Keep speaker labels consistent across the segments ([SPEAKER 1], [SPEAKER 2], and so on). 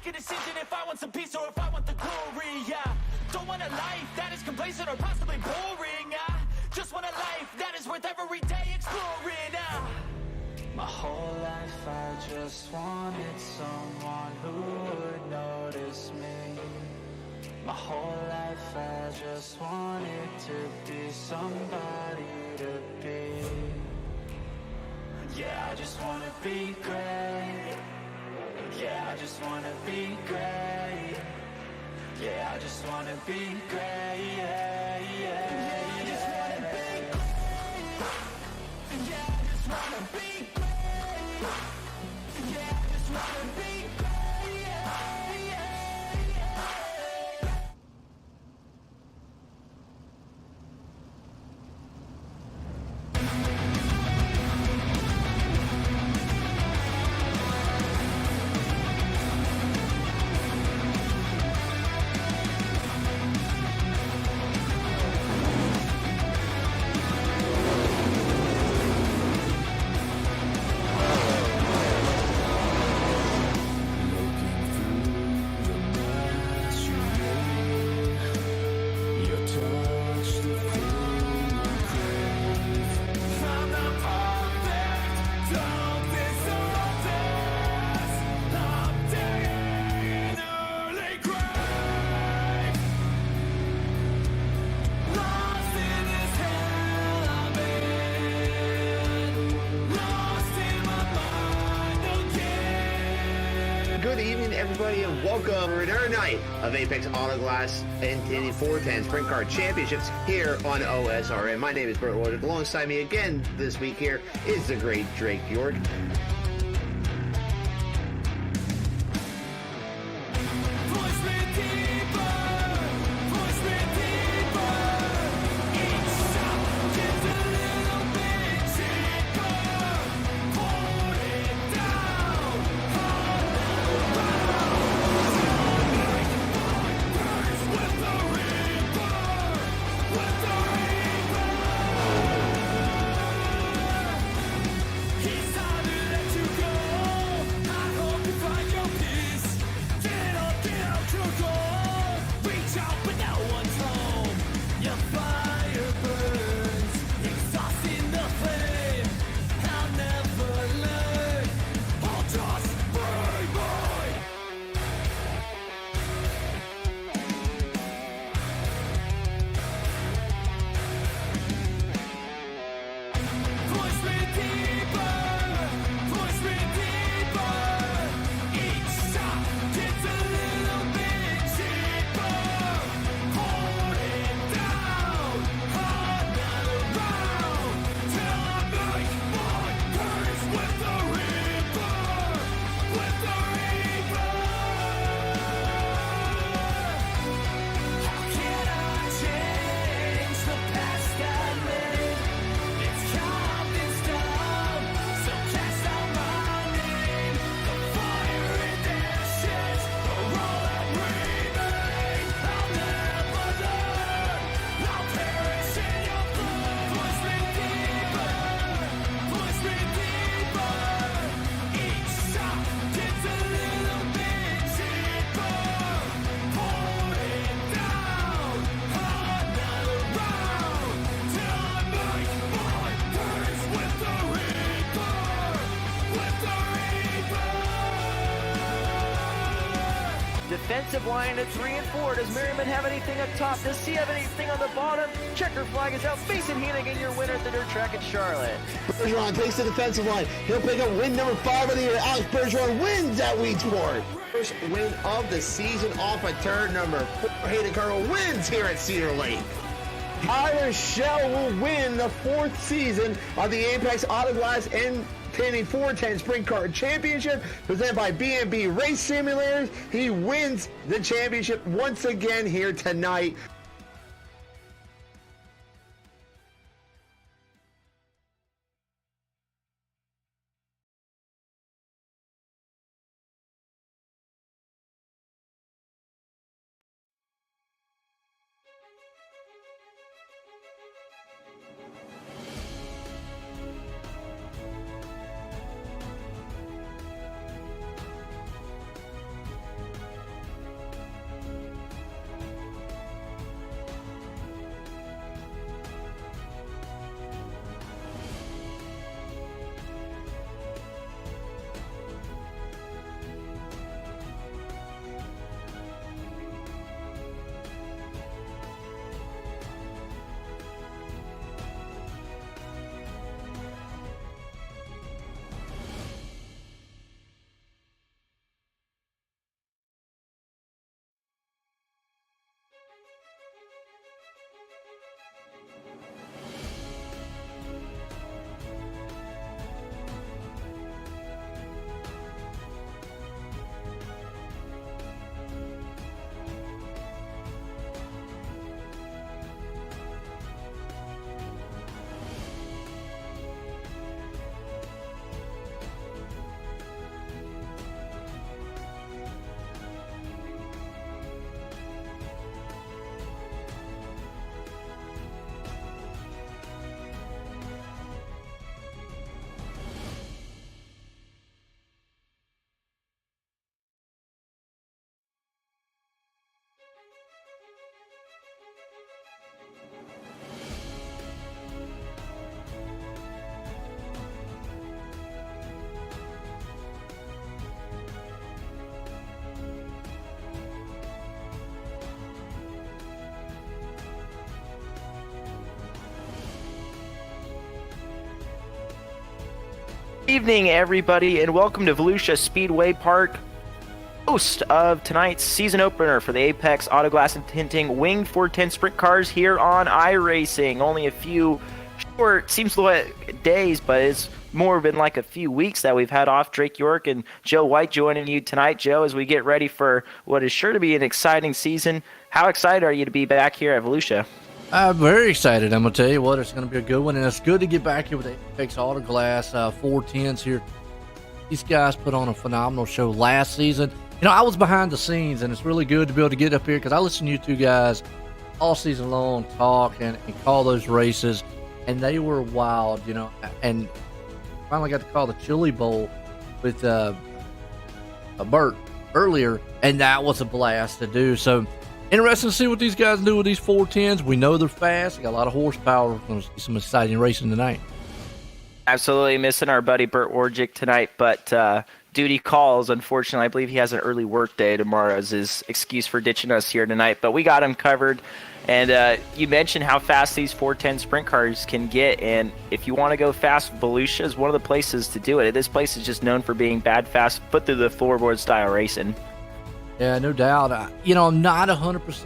[SPEAKER 1] make a decision if I want some peace or if I want the glory, yeah. Don't want a life that is complacent or possibly boring, just want a life that is worth every day exploring, My whole life I just wanted someone who would notice me. My whole life I just wanted to be somebody to be. Yeah, I just wanna be great. Yeah, I just wanna be great. Yeah, I just wanna be great. Yeah, I just wanna be great. Yeah, I just wanna be great. Yeah, I just wanna be great. Yeah.
[SPEAKER 2] Good evening, everybody, and welcome to another night of Apex Autoglass and 410's Sprint Car Championships here on OSRN. My name is Bert Lloyd. Alongside me again this week here is the great Drake York.
[SPEAKER 3] Defensive line at 3 and 4. Does Merriman have anything up top? Does he have anything on the bottom? Checker flag is out. Mason Hannigan, your winner at the dirt track in Charlotte.
[SPEAKER 2] Bergeron takes the defensive line. He'll pick up win number 5 of the year. Alex Bergeron wins that weed sport. First win of the season off a turn number 4. Hayden Carroll wins here at Cedar Lake. Tyler Shell will win the 4th season of the Apex Autoglass and 410 Sprint Car Championship presented by B&B Race Simulators. He wins the championship once again here tonight.
[SPEAKER 3] Evening, everybody, and welcome to Volusia Speedway Park, host of tonight's season opener for the Apex Auto Glass and Tinting Winged 410 Sprint Cars here on iRacing. Only a few short, seems like days, but it's more been like a few weeks that we've had off. Drake York and Joe White joining you tonight, Joe, as we get ready for what is sure to be an exciting season. How excited are you to be back here at Volusia?
[SPEAKER 4] I'm very excited. I'm going to tell you what, it's going to be a good one, and it's good to get back here with the Apex Auto Glass 410's here. These guys put on a phenomenal show last season. You know, I was behind the scenes, and it's really good to be able to get up here because I listen to you two guys all season long talk and call those races, and they were wild, you know. And finally got to call the Chili Bowl with Bert earlier, and that was a blast to do. So interesting to see what these guys do with these 410s. We know they're fast. They got a lot of horsepower. We're going to see some exciting racing tonight.
[SPEAKER 3] Absolutely missing our buddy Bert Orjic tonight, but duty calls. Unfortunately, I believe he has an early work day tomorrow as his excuse for ditching us here tonight, but we got him covered. And you mentioned how fast these 410 sprint cars can get, and if you want to go fast, Volusia is one of the places to do it. This place is just known for being bad, fast, put through the floorboard style racing. Yeah,
[SPEAKER 4] no doubt. I'm not 100%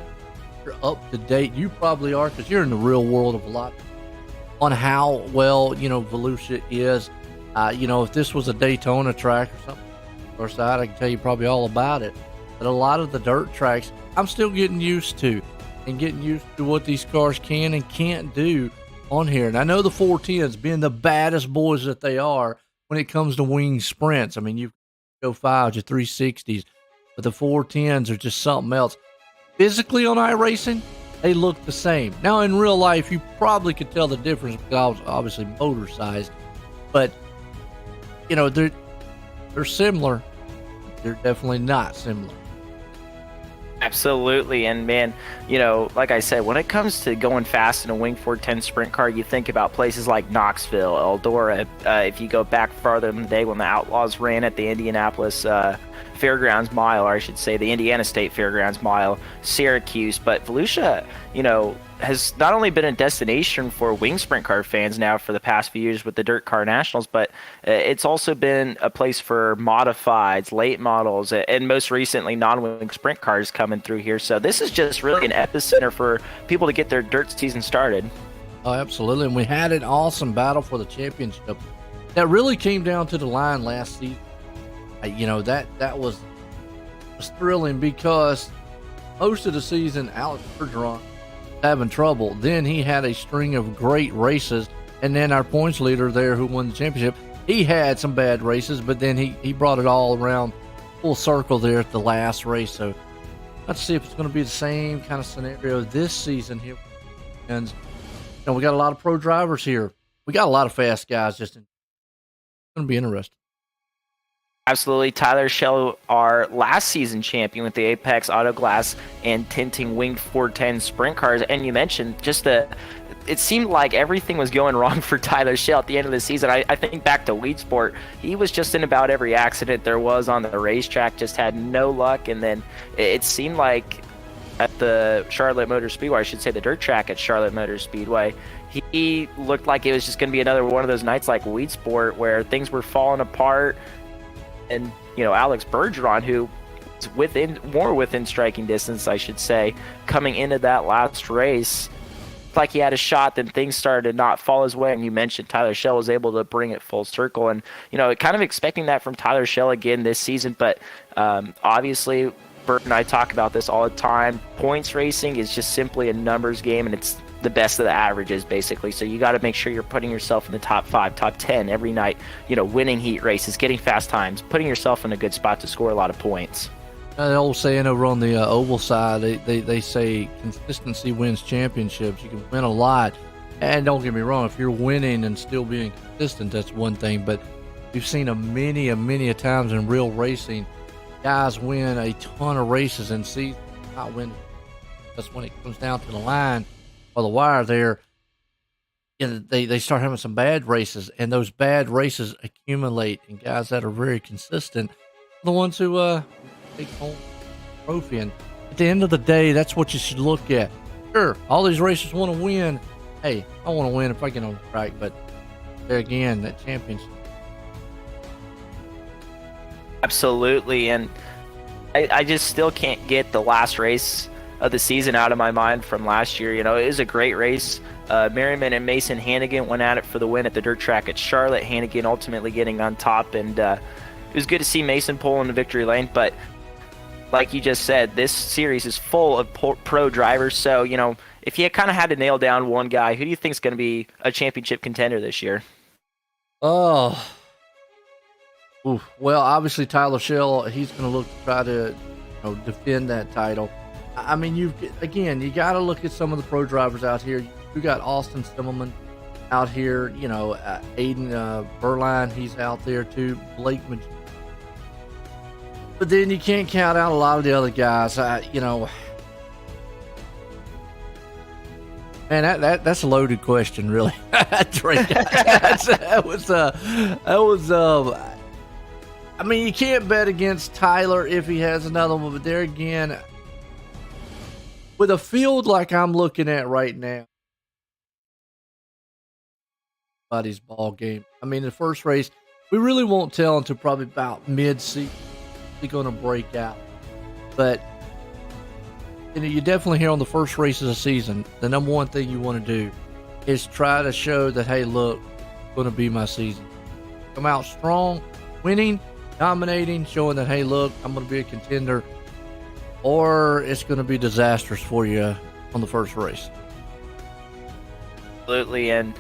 [SPEAKER 4] up to date. You probably are because you're in the real world of a lot on how well, Volusia is. If this was a Daytona track or something, or side, I can tell you probably all about it. But a lot of the dirt tracks, I'm still getting used to what these cars can and can't do on here. And I know the 410s, being the baddest boys that they are when it comes to wing sprints. I mean, you go 5s, your 360s. But the 410s are just something else. Physically on iRacing, they look the same. Now, in real life, you probably could tell the difference because I was obviously motor sized. But, they're similar. They're definitely not similar.
[SPEAKER 3] Absolutely. And, man, like I said, when it comes to going fast in a Wing 410 sprint car, you think about places like Knoxville, Eldora. If you go back farther in the day when the Outlaws ran at the Indianapolis Fairgrounds Mile, or I should say the Indiana State Fairgrounds Mile, Syracuse. But Volusia, has not only been a destination for wing sprint car fans now for the past few years with the Dirt Car Nationals, but it's also been a place for modifieds, late models, and most recently non-wing sprint cars coming through here. So this is just really an epicenter for people to get their dirt season started.
[SPEAKER 4] Oh, absolutely. And we had an awesome battle for the championship that really came down to the line last season. That was thrilling because most of the season, Alex Bergeron having trouble. Then he had a string of great races, and then our points leader there who won the championship, he had some bad races, but then he brought it all around full circle there at the last race. So let's see if it's going to be the same kind of scenario this season here. And we got a lot of pro drivers here. We got a lot of fast guys. It's going to be interesting.
[SPEAKER 3] Absolutely. Tyler Schell, our last season champion with the Apex Auto Glass and Tinting Winged 410 sprint cars. And you mentioned it seemed like everything was going wrong for Tyler Schell at the end of the season. I think back to Lead Sport, he was just in about every accident there was on the racetrack, just had no luck. And then it seemed like at the Charlotte Motor Speedway, I should say the dirt track at Charlotte Motor Speedway, he looked like it was just going to be another one of those nights like Lead Sport where things were falling apart. And, Alex Bergeron, who is more within striking distance, I should say, coming into that last race, like he had a shot, then things started to not fall his way. And you mentioned Tyler Schell was able to bring it full circle. And, kind of expecting that from Tyler Schell again this season. But obviously, Bert and I talk about this all the time. Points racing is just simply a numbers game, and it's the best of the averages, basically. So you got to make sure you're putting yourself in the top 5, top 10 every night, winning heat races, getting fast times, putting yourself in a good spot to score a lot of points.
[SPEAKER 4] The old saying over on the oval side, they say consistency wins championships. You can win a lot. And don't get me wrong, if you're winning and still being consistent, that's one thing. But we've seen many a times in real racing, guys win a ton of races and seasons, not win. That's when it comes down to the line or the wire there, they start having some bad races, and those bad races accumulate, and guys that are very consistent are the ones who take home the trophy. And at the end of the day, that's what you should look at. Sure, all these racers want to win. Hey, I want to win if I get on the track, but there again, that championship,
[SPEAKER 3] Absolutely, and I just still can't get the last race of the season out of my mind from last year. It was a great race. Merriman and Mason Hannigan went at it for the win at the dirt track at Charlotte. Hannigan ultimately getting on top, and it was good to see Mason pull in the victory lane. But like you just said, this series is full of pro drivers. So, if you kind of had to nail down one guy, who do you think is going to be a championship contender this year?
[SPEAKER 4] Oh, oof. Well, obviously Tyler Shell, he's going to look to try to defend that title. I mean, you got to look at some of the pro drivers out here. You got Austin Stimmelman out here, Aiden Berline, he's out there too, Blake but then you can't count out a lot of the other guys. Man, that's a loaded question, really. Drake, I mean, you can't bet against Tyler if he has another one, but there again, with a field like I'm looking at right now, anybody's ball game. I mean, the first race, we really won't tell until probably about mid-season. They're going to break out. But, you definitely hear on the first race of the season, the number one thing you want to do is try to show that, hey, look, it's going to be my season. Come out strong, winning, dominating, showing that, hey, look, I'm going to be a contender, or it's going to be disastrous for you on the first race.
[SPEAKER 3] Absolutely, and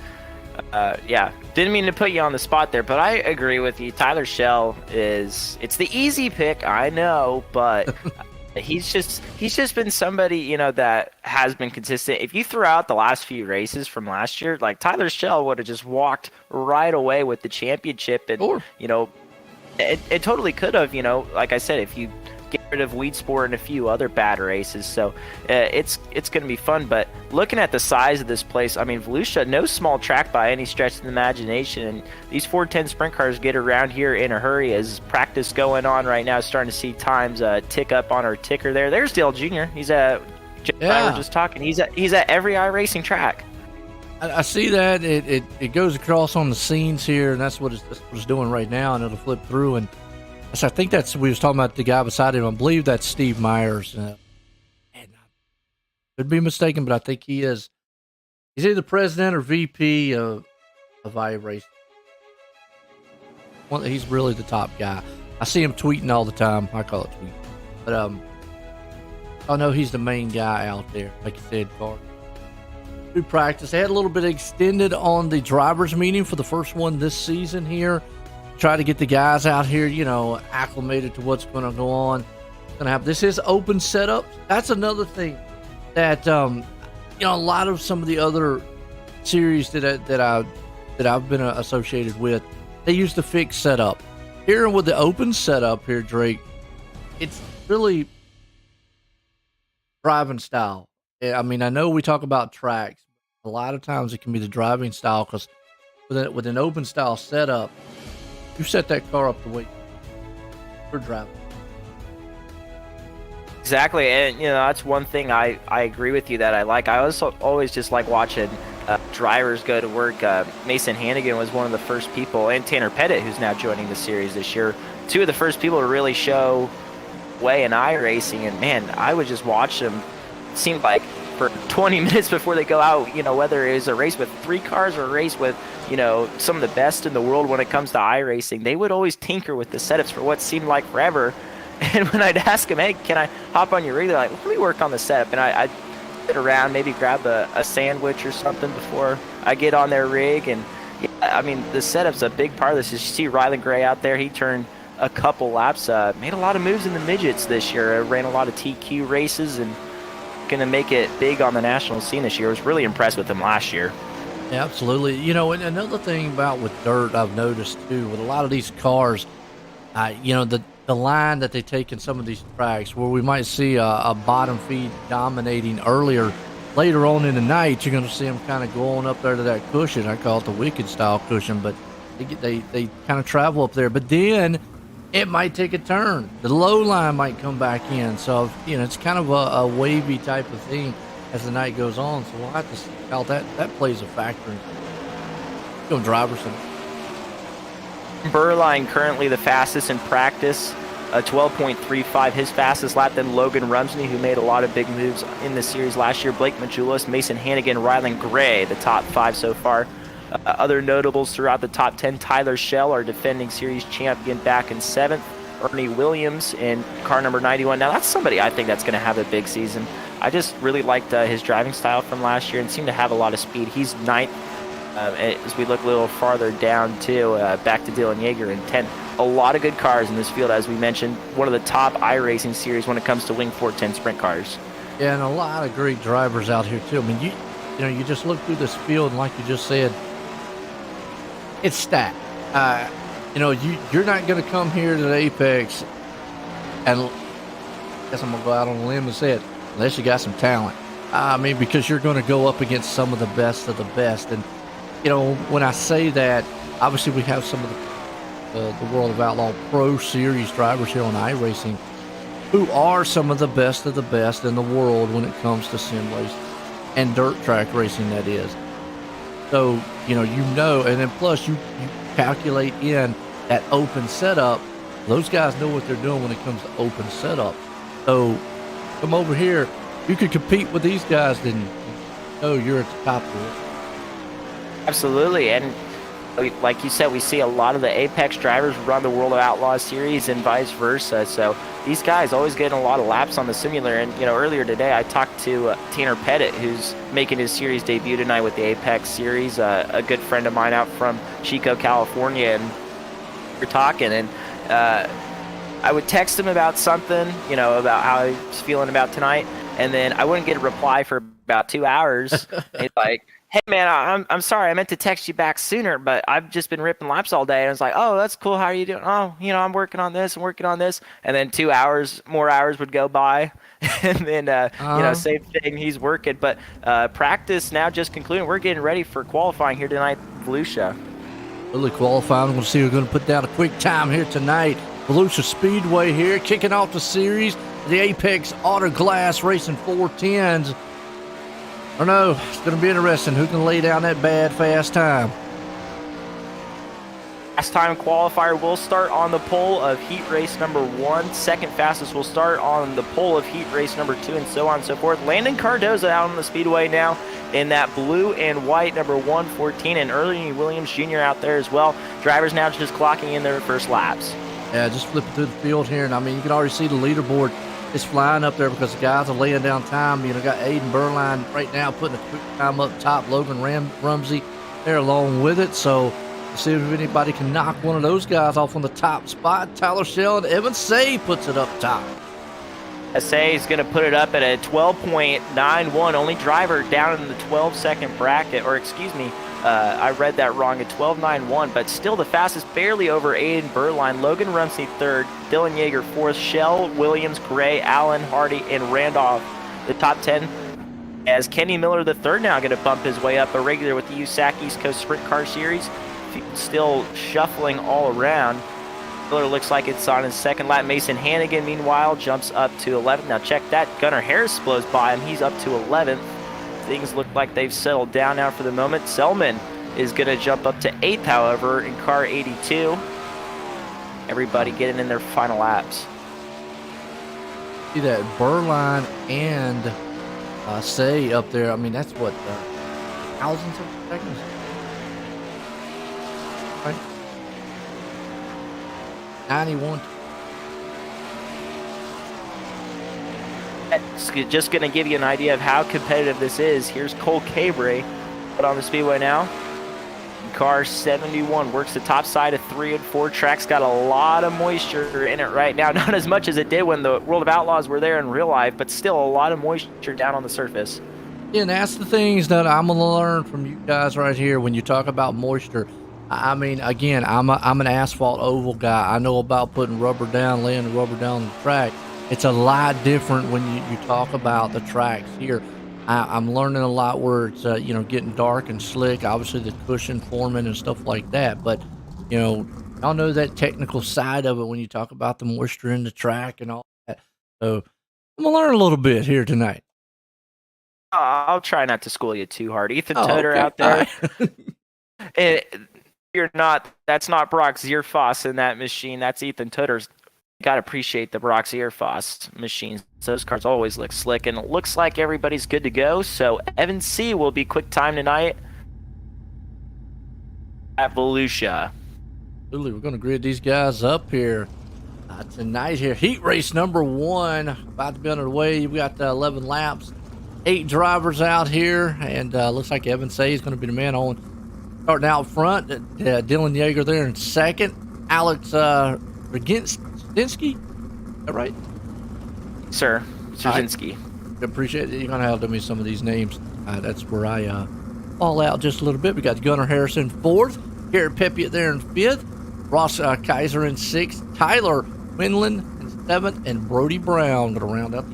[SPEAKER 3] didn't mean to put you on the spot there, but I agree with you. Tyler Shell it's the easy pick, I know, but he's just been somebody, that has been consistent. If you threw out the last few races from last year, like Tyler Shell would have just walked right away with the championship, and
[SPEAKER 4] sure.
[SPEAKER 3] It totally could have, like I said, if you get rid of Weed Sport and a few other bad races. So it's going to be fun. But looking at the size of this place, I mean, Volusia, no small track by any stretch of the imagination. And these 410 sprint cars get around here in a hurry as practice going on right now. Starting to see times tick up on our ticker there. There's Dale Jr. He's at, I were just talking. He's at every iRacing track.
[SPEAKER 4] I see that it goes across on the scenes here, and that's what it's doing right now, and it'll flip through. And I think we was talking about the guy beside him. I believe that's Steve Myers. Could be mistaken, but I think he is. He's either president or VP of iRacing. He's really the top guy. I see him tweeting all the time. I call it tweeting, but I know he's the main guy out there. Like you said, car. Practice. They had a little bit extended on the drivers meeting for the first one this season here. Try to get the guys out here, acclimated to what's going to go on. Going to have this is open setup. That's another thing that a lot of some of the other series that I've been associated with, they use the fixed setup. Here with the open setup here, Drake, it's really driving style. I mean, I know we talk about tracks. A lot of times it can be the driving style, because with an open style setup, you set that car up the way you're driving.
[SPEAKER 3] Exactly, and that's one thing I agree with you that I like. I also always just like watching drivers go to work. Mason Hannigan was one of the first people, and Tanner Pettit, who's now joining the series this year, two of the first people to really show way in iRacing. And man, I would just watch them. It seemed like for 20 minutes before they go out, whether it was a race with 3 cars or a race with, some of the best in the world when it comes to iRacing, they would always tinker with the setups for what seemed like forever. And when I'd ask them, hey, can I hop on your rig? They're like, let me work on the setup. And I'd sit around, maybe grab a sandwich or something before I get on their rig. And I mean, the setup's a big part of this. You see Rylan Gray out there. He turned a couple laps, made a lot of moves in the midgets this year, ran a lot of TQ races, and going to make it big on the national scene this year. I was really impressed with him last year.
[SPEAKER 4] Yeah, absolutely. And another thing about with dirt, I've noticed too, with a lot of these cars, the line that they take in some of these tracks, where we might see a bottom feed dominating later on in the night, you're going to see them kind of going up there to that cushion. I call it the wicked style cushion, but they kind of travel up there. But then it might take a turn. The low line might come back in. So, it's kind of a wavy type of thing as the night goes on. So we'll have to see how that plays a factor in drivers.
[SPEAKER 3] Burline currently the fastest in practice, 12.35, his fastest lap. Then Logan Rumsney, who made a lot of big moves in the series last year. Blake Majulis, Mason Hannigan, Rylan Gray, the top 5 so far. Other notables throughout the top 10, Tyler Schell, our defending series champion, back in 7th. Ernie Williams in car number 91. Now, that's somebody I think that's going to have a big season. I just really liked his driving style from last year and seemed to have a lot of speed. He's 9th. As we look a little farther down, too, back to Dylan Yeager in 10th. A lot of good cars in this field, as we mentioned. One of the top iRacing series when it comes to Wing 410 sprint cars.
[SPEAKER 4] Yeah, and a lot of great drivers out here, too. I mean, you just look through this field, and like you just said, it's stacked. You're not going to come here to the Apex, and I guess I'm going to go out on a limb and say it, unless you got some talent. I mean, because you're going to go up against some of the best of the best. And, when I say that, obviously we have some of the World of Outlaw Pro Series drivers here on iRacing who are some of the best in the world when it comes to sim racing and dirt track racing, that is. So, and then plus you calculate in that open setup. Those guys know what they're doing when it comes to open setup. So come over here, you could compete with these guys, then you're at the top of it.
[SPEAKER 3] Absolutely, and like you said, we see a lot of the Apex drivers run the World of Outlaws series and vice versa. So these guys always getting a lot of laps on the simulator. And earlier today, I talked to Tanner Pettit, who's making his series debut tonight with the Apex series. A good friend of mine out from Chico, California, and we're talking. And I would text him about something, about how he was feeling about tonight, and then I wouldn't get a reply for about 2 hours. He's like, "Hey man, I'm sorry, I meant to text you back sooner, but I've just been ripping laps all day." And it's like, "Oh, that's cool. How are you doing?" "Oh, I'm working on this and working on this." And then 2 hours, more hours would go by, and then same thing, he's working. But practice now just concluding. We're getting ready for qualifying here tonight, Volusia.
[SPEAKER 4] Really qualifying. We're going to see who's going to put down a quick time here tonight. Volusia Speedway here, kicking off the series. The Apex Auto Glass Racing 410's. I don't know. It's going to be interesting. Who can lay down that bad, fast time?
[SPEAKER 3] Fast time qualifier will start on the pole of heat race number 1. Second fastest will start on the pole of heat race number 2, and so on and so forth. Landon Cardoza out on the speedway now in that blue and white number 114, and Ernie Williams Jr. out there as well. Drivers now just clocking in their first laps.
[SPEAKER 4] Yeah, just flipping through the field here, and I mean, you can already see the leaderboard is flying up there because the guys are laying down time. Got Aiden Burline right now putting a quick time up top. Logan Rumsey there along with it. So let's see if anybody can knock one of those guys off on the top spot. Tyler Schell and Evan Say puts it up top.
[SPEAKER 3] Say is going to put it up at a 12.91. Only driver down in the 12-second bracket, or excuse me, I read that wrong, at 12.91, but still the fastest, barely over Aiden Burline. Logan Rumsey third, Dylan Yeager fourth, Schell, Williams, Gray, Allen, Hardy, and Randolph the top 10. As Kenny Miller the third now going to bump his way up, a regular with the USAC East Coast Sprint Car Series. Still shuffling all around. Miller looks like it's on his second lap. Mason Hannigan, meanwhile, jumps up to 11th. Now check that. Gunnar Harris blows by him. He's up to 11th. Things look like they've settled down now for the moment. Selman is going to jump up to 8th, however, in car 82. Everybody getting in their final laps.
[SPEAKER 4] See that Burline and Say up there. I mean, that's what, thousands of seconds? Right? 91.
[SPEAKER 3] That's just going to give you an idea of how competitive this is. Here's Cole Cabre put on the speedway now. Car 71 works the top side of 3 and 4. Track's got a lot of moisture in it right now. Not as much as it did when the World of Outlaws were there in real life, but still a lot of moisture down on the surface.
[SPEAKER 4] Yeah, and that's the things that I'm going to learn from you guys right here when you talk about moisture. I mean, again, I'm an asphalt oval guy. I know about putting rubber down, laying the rubber down on the track. It's a lot different when you talk about the tracks here. I'm learning a lot where it's, getting dark and slick. Obviously, the cushion forming and stuff like that. But, y'all know that technical side of it when you talk about the moisture in the track and all that. So I'm going to learn a little bit here tonight.
[SPEAKER 3] I'll try not to school you too hard. Ethan Toder out there. you're not, that's not Brock Zierfoss in that machine. That's Ethan Tutter's. Got to appreciate the Brock Zierfoss machines. Those cars always look slick, and it looks like everybody's good to go. So Evan C will be quick time tonight at Volusia.
[SPEAKER 4] Absolutely, we're going to grid these guys up here tonight. Here, heat race number 1 about to be underway. We got 11 laps, 8 drivers out here, and looks like Evan C is going to be the man on starting out front. Dylan Yeager there in second. Alex Roginski, is that right?
[SPEAKER 3] Sir, Strzezinski.
[SPEAKER 4] Appreciate it. You're going to have to me some of these names. That's where I fall out just a little bit. We got Gunnar Harrison 4th, Garrett Pepiot there in 5th, Ross Kaiser in 6th, Tyler Winland in 7th, and Brody Brown going to round up.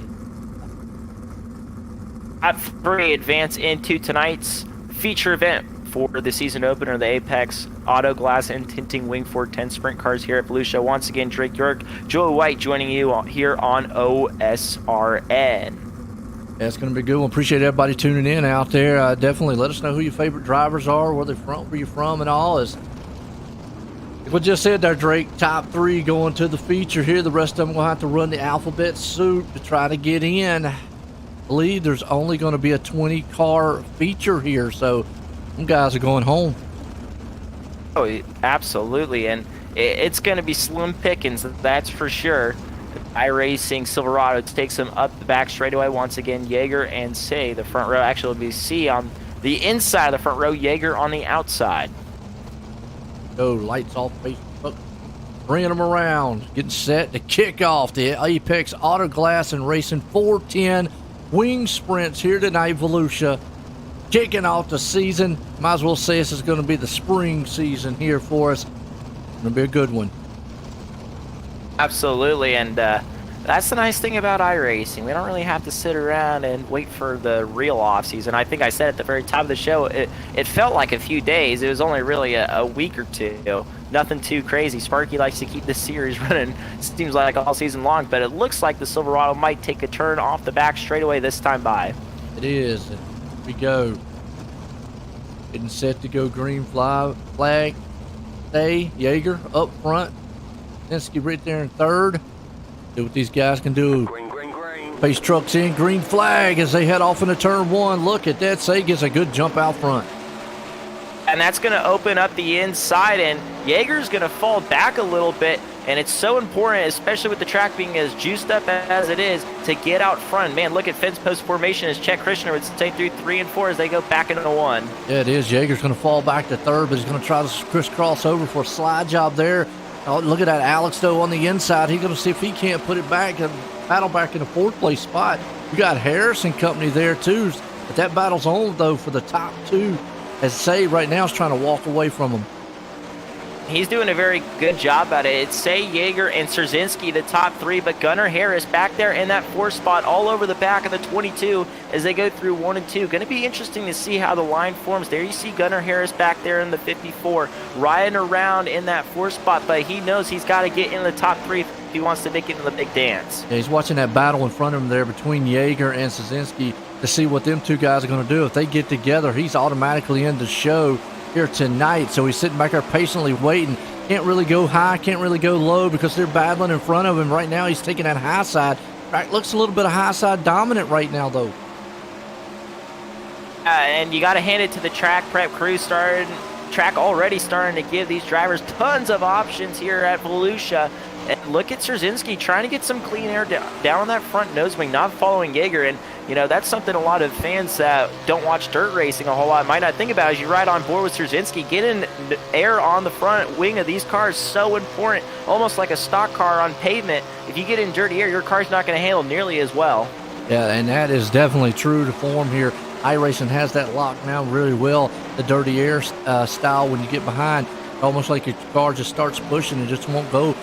[SPEAKER 3] At 3, advance into tonight's feature event for the season opener, the Apex Auto Glass and Tinting Wing 410 Sprint Cars here at Volusia. Once again, Drake York, Joey White joining you here on OSRN.
[SPEAKER 4] Yeah, it's going to be a good one. Appreciate everybody tuning in out there. Definitely let us know who your favorite drivers are, where they're from, where you're from, and all. As we just said there, Drake, top 3 going to the feature here. The rest of them going to have to run the alphabet soup to try to get in. I believe there's only going to be a 20-car feature here, so some guys are going home.
[SPEAKER 3] Oh, absolutely, and it's going to be slim pickings, that's for sure. iRacing Silverado takes them up the back straightaway once again. Yeager and C, the front row. Actually, it'll be C on the inside of the front row, Yeager on the outside.
[SPEAKER 4] Go, lights off, Facebook. Bringing them around, getting set to kick off the Apex Auto Glass and Racing 410 Wing Sprints here tonight, Volusia. Kicking off the season. Might as well say this is going to be the spring season here for us. Going to be a good one.
[SPEAKER 3] Absolutely, and that's the nice thing about iRacing. We don't really have to sit around and wait for the real off-season. I think I said at the very top of the show, it felt like a few days. It was only really a week or two. Nothing too crazy. Sparky likes to keep this series running, seems like all season long, but it looks like the Silverado might take a turn off the back straightaway this time by.
[SPEAKER 4] It is. Here we go. Getting set to go green flag. Stay. Yeager up front. Ninsky right there in 3rd. See what these guys can do.
[SPEAKER 5] Green.
[SPEAKER 4] Pace trucks in. Green flag as they head off into turn 1. Look at that. Say gets a good jump out front.
[SPEAKER 3] And that's going to open up the inside, and Yeager's going to fall back a little bit, and it's so important, especially with the track being as juiced up as it is, to get out front. Man, look at fence post formation, as Chet Krishner would say, through 3 and 4 as they go back into 1.
[SPEAKER 4] Yeah, it is. Yeager's going to fall back to 3rd, but he's going to try to crisscross over for a slide job there. Oh, look at that Alex, though, on the inside. He's going to see if he can't put it back and battle back in a 4th place spot. You got Harrison Company there, too, but that battle's on, though, for the top 2. As Say right now is trying to walk away from him.
[SPEAKER 3] He's doing a very good job at it. It's Say, Yeager, and Strzezinski, the top 3, but Gunnar Harris back there in that 4th spot all over the back of the 22 as they go through 1 and 2. Going to be interesting to see how the line forms. There you see Gunnar Harris back there in the 54, riding around in that 4th spot, but he knows he's got to get in the top 3 if he wants to make it in the big dance.
[SPEAKER 4] Yeah, he's watching that battle in front of him there between Yeager and Strzezinski to see what them 2 guys are going to do. If they get together, he's automatically in the show here tonight. So he's sitting back there patiently waiting. Can't really go high, can't really go low because they're battling in front of him. Right now he's taking that high side. Track looks a little bit of high side dominant right now, though.
[SPEAKER 3] And you got to hand it to the track prep crew. Track already starting to give these drivers tons of options here at Volusia. And look at Strzezinski trying to get some clean air down on that front nose wing, not following Yeager. And, you know, that's something a lot of fans that don't watch dirt racing a whole lot might not think about as you ride on board with Strzezinski. Getting air on the front wing of these cars is so important, almost like a stock car on pavement. If you get in dirty air, your car's not going to handle nearly as well.
[SPEAKER 4] Yeah, and that is definitely true to form here. iRacing has that locked down really well, the dirty air style when you get behind. Almost like your car just starts pushing and just wants to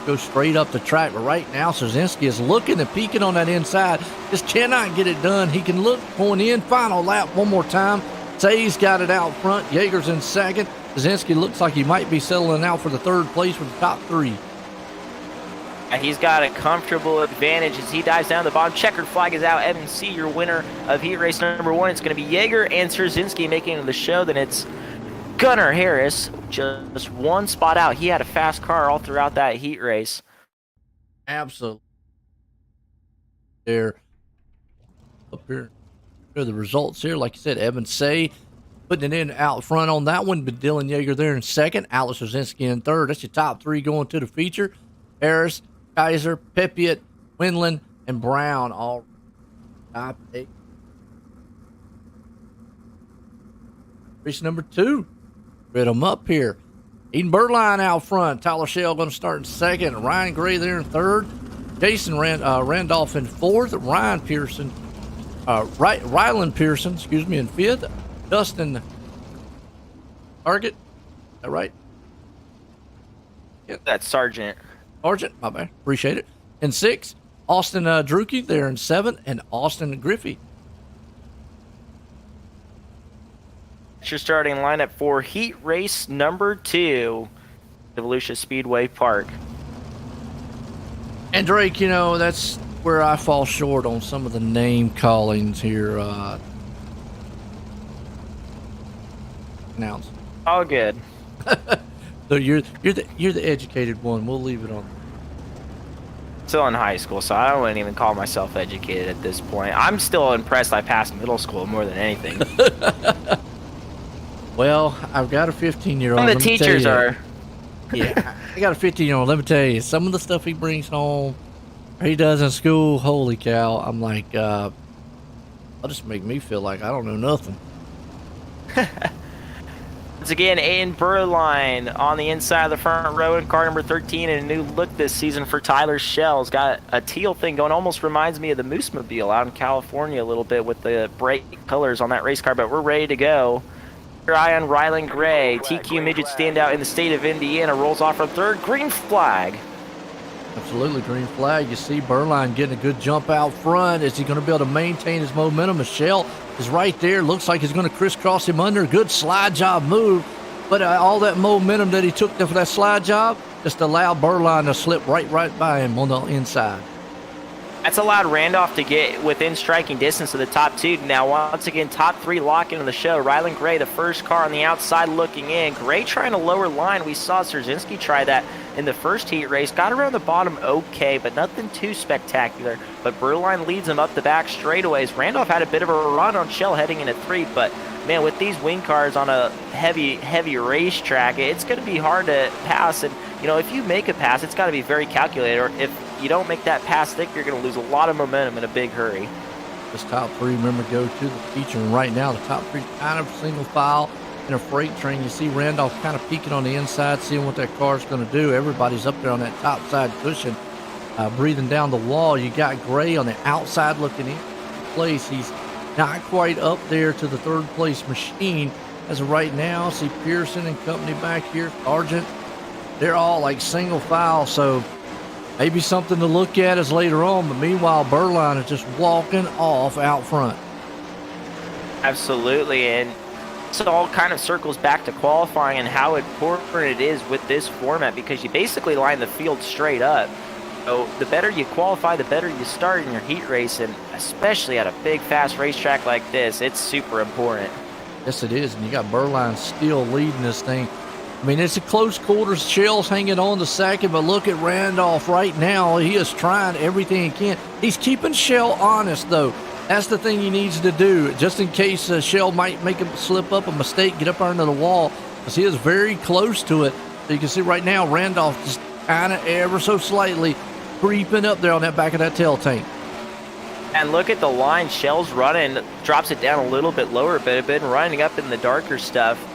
[SPEAKER 4] go straight up the track. But right now, Strzezinski is looking and peeking on that inside. Just cannot get it done. He can look going in. Final lap one more time. Say's got it out front. Yeager's in 2nd. Strzezinski looks like he might be settling out for the 3rd place with the top 3.
[SPEAKER 3] He's got a comfortable advantage as he dives down the bottom. Checkered flag is out. Evan C., your winner of heat race number 1. It's going to be Yeager and Strzezinski making the show. Then it's Gunnar Harris, just one spot out. He had a fast car all throughout that heat race.
[SPEAKER 4] Absolutely. There, up here are the results here. Like you said, Evan Say putting it in out front on that one, but Dylan Yeager there in second. Alex Rosinski in third. That's your top three going to the feature. Harris, Kaiser, Pepiot, Windland, and Brown all top 8. Race number 2. Read them up here. Eden Birdline out front. Tyler Shell going to start in second. Ryan Gray there in third. Jason Randolph in fourth. Ryland Pearson, in fifth. Dustin Target. Is that right?
[SPEAKER 3] Yep. That's Sargent,
[SPEAKER 4] my bad. Appreciate it. In sixth. Austin Drucke there in seventh. And Austin Griffey.
[SPEAKER 3] Your starting lineup for heat race number 2, Volusia Speedway Park.
[SPEAKER 4] And Drake, that's where I fall short on some of the name callings here. Announced.
[SPEAKER 3] All good.
[SPEAKER 4] So you're the educated one. We'll leave it on.
[SPEAKER 3] Still in high school, so I wouldn't even call myself educated at this point. I'm still impressed I passed middle school more than anything.
[SPEAKER 4] Well, I've got a 15-year-old.
[SPEAKER 3] Some of the teachers are.
[SPEAKER 4] Yeah, I got a 15-year-old. Let me tell you, some of the stuff he brings home, or he does in school, holy cow. I'm like, that'll just make me feel like I don't know nothing.
[SPEAKER 3] Once again, Aiden Burline on the inside of the front row in car number 13, and a new look this season for Tyler Shell's got a teal thing going. Almost reminds me of the Moose Mobile out in California a little bit with the bright colors on that race car, but we're ready to go. Your eye on Rylan Gray, TQ midget standout in the state of Indiana, rolls off from third. Green flag.
[SPEAKER 4] Absolutely, green flag. You see Burline getting a good jump out front. Is he going to be able to maintain his momentum? Michelle is right there. Looks like he's going to crisscross him under. Good slide job move. But all that momentum that he took there for that slide job just allowed Burline to slip right by him on the inside.
[SPEAKER 3] That's allowed Randolph to get within striking distance of the top 2. Now, once again, top 3 lock into the show. Rylan Gray, the first car on the outside looking in. Gray trying to lower line. We saw Szerzynski try that in the first heat race. Got around the bottom okay, but nothing too spectacular. But Burline leads him up the back straightaways. Randolph had a bit of a run on Shell heading into 3, but man, with these wing cars on a heavy racetrack, it's going to be hard to pass. And, if you make a pass, it's got to be very calculated. Or if you don't make that pass thick, you're going to lose a lot of momentum in a big hurry.
[SPEAKER 4] This top 3, remember, go to the feature. And right now, the top 3 kind of single file in a freight train. You see Randolph kind of peeking on the inside, seeing what that car's going to do. Everybody's up there on that top side cushion, breathing down the wall. You got Gray on the outside looking in place. He's not quite up there to the third place machine as of right now. See Pearson and company back here, Sargent. They're all like single file, so maybe something to look at is later on. But meanwhile, Burline is just walking off out front.
[SPEAKER 3] Absolutely, and so all kind of circles back to qualifying and how important it is with this format, because you basically line the field straight up. So the better you qualify, the better you start in your heat race, and especially at a big, fast racetrack like this, it's super important.
[SPEAKER 4] Yes, it is, and you got Burline still leading this thing. I mean, it's a close quarters. Shell's hanging on to second, but look at Randolph right now. He is trying everything he can. He's keeping Shell honest, though. That's the thing he needs to do, just in case Shell might make him slip up a mistake, get up under the wall, because he is very close to it. So you can see right now, Randolph just kind of ever so slightly creeping up there on that back of that tail tank.
[SPEAKER 3] And look at the line Shell's running, drops it down a little bit lower, but it's been running up in the darker stuff.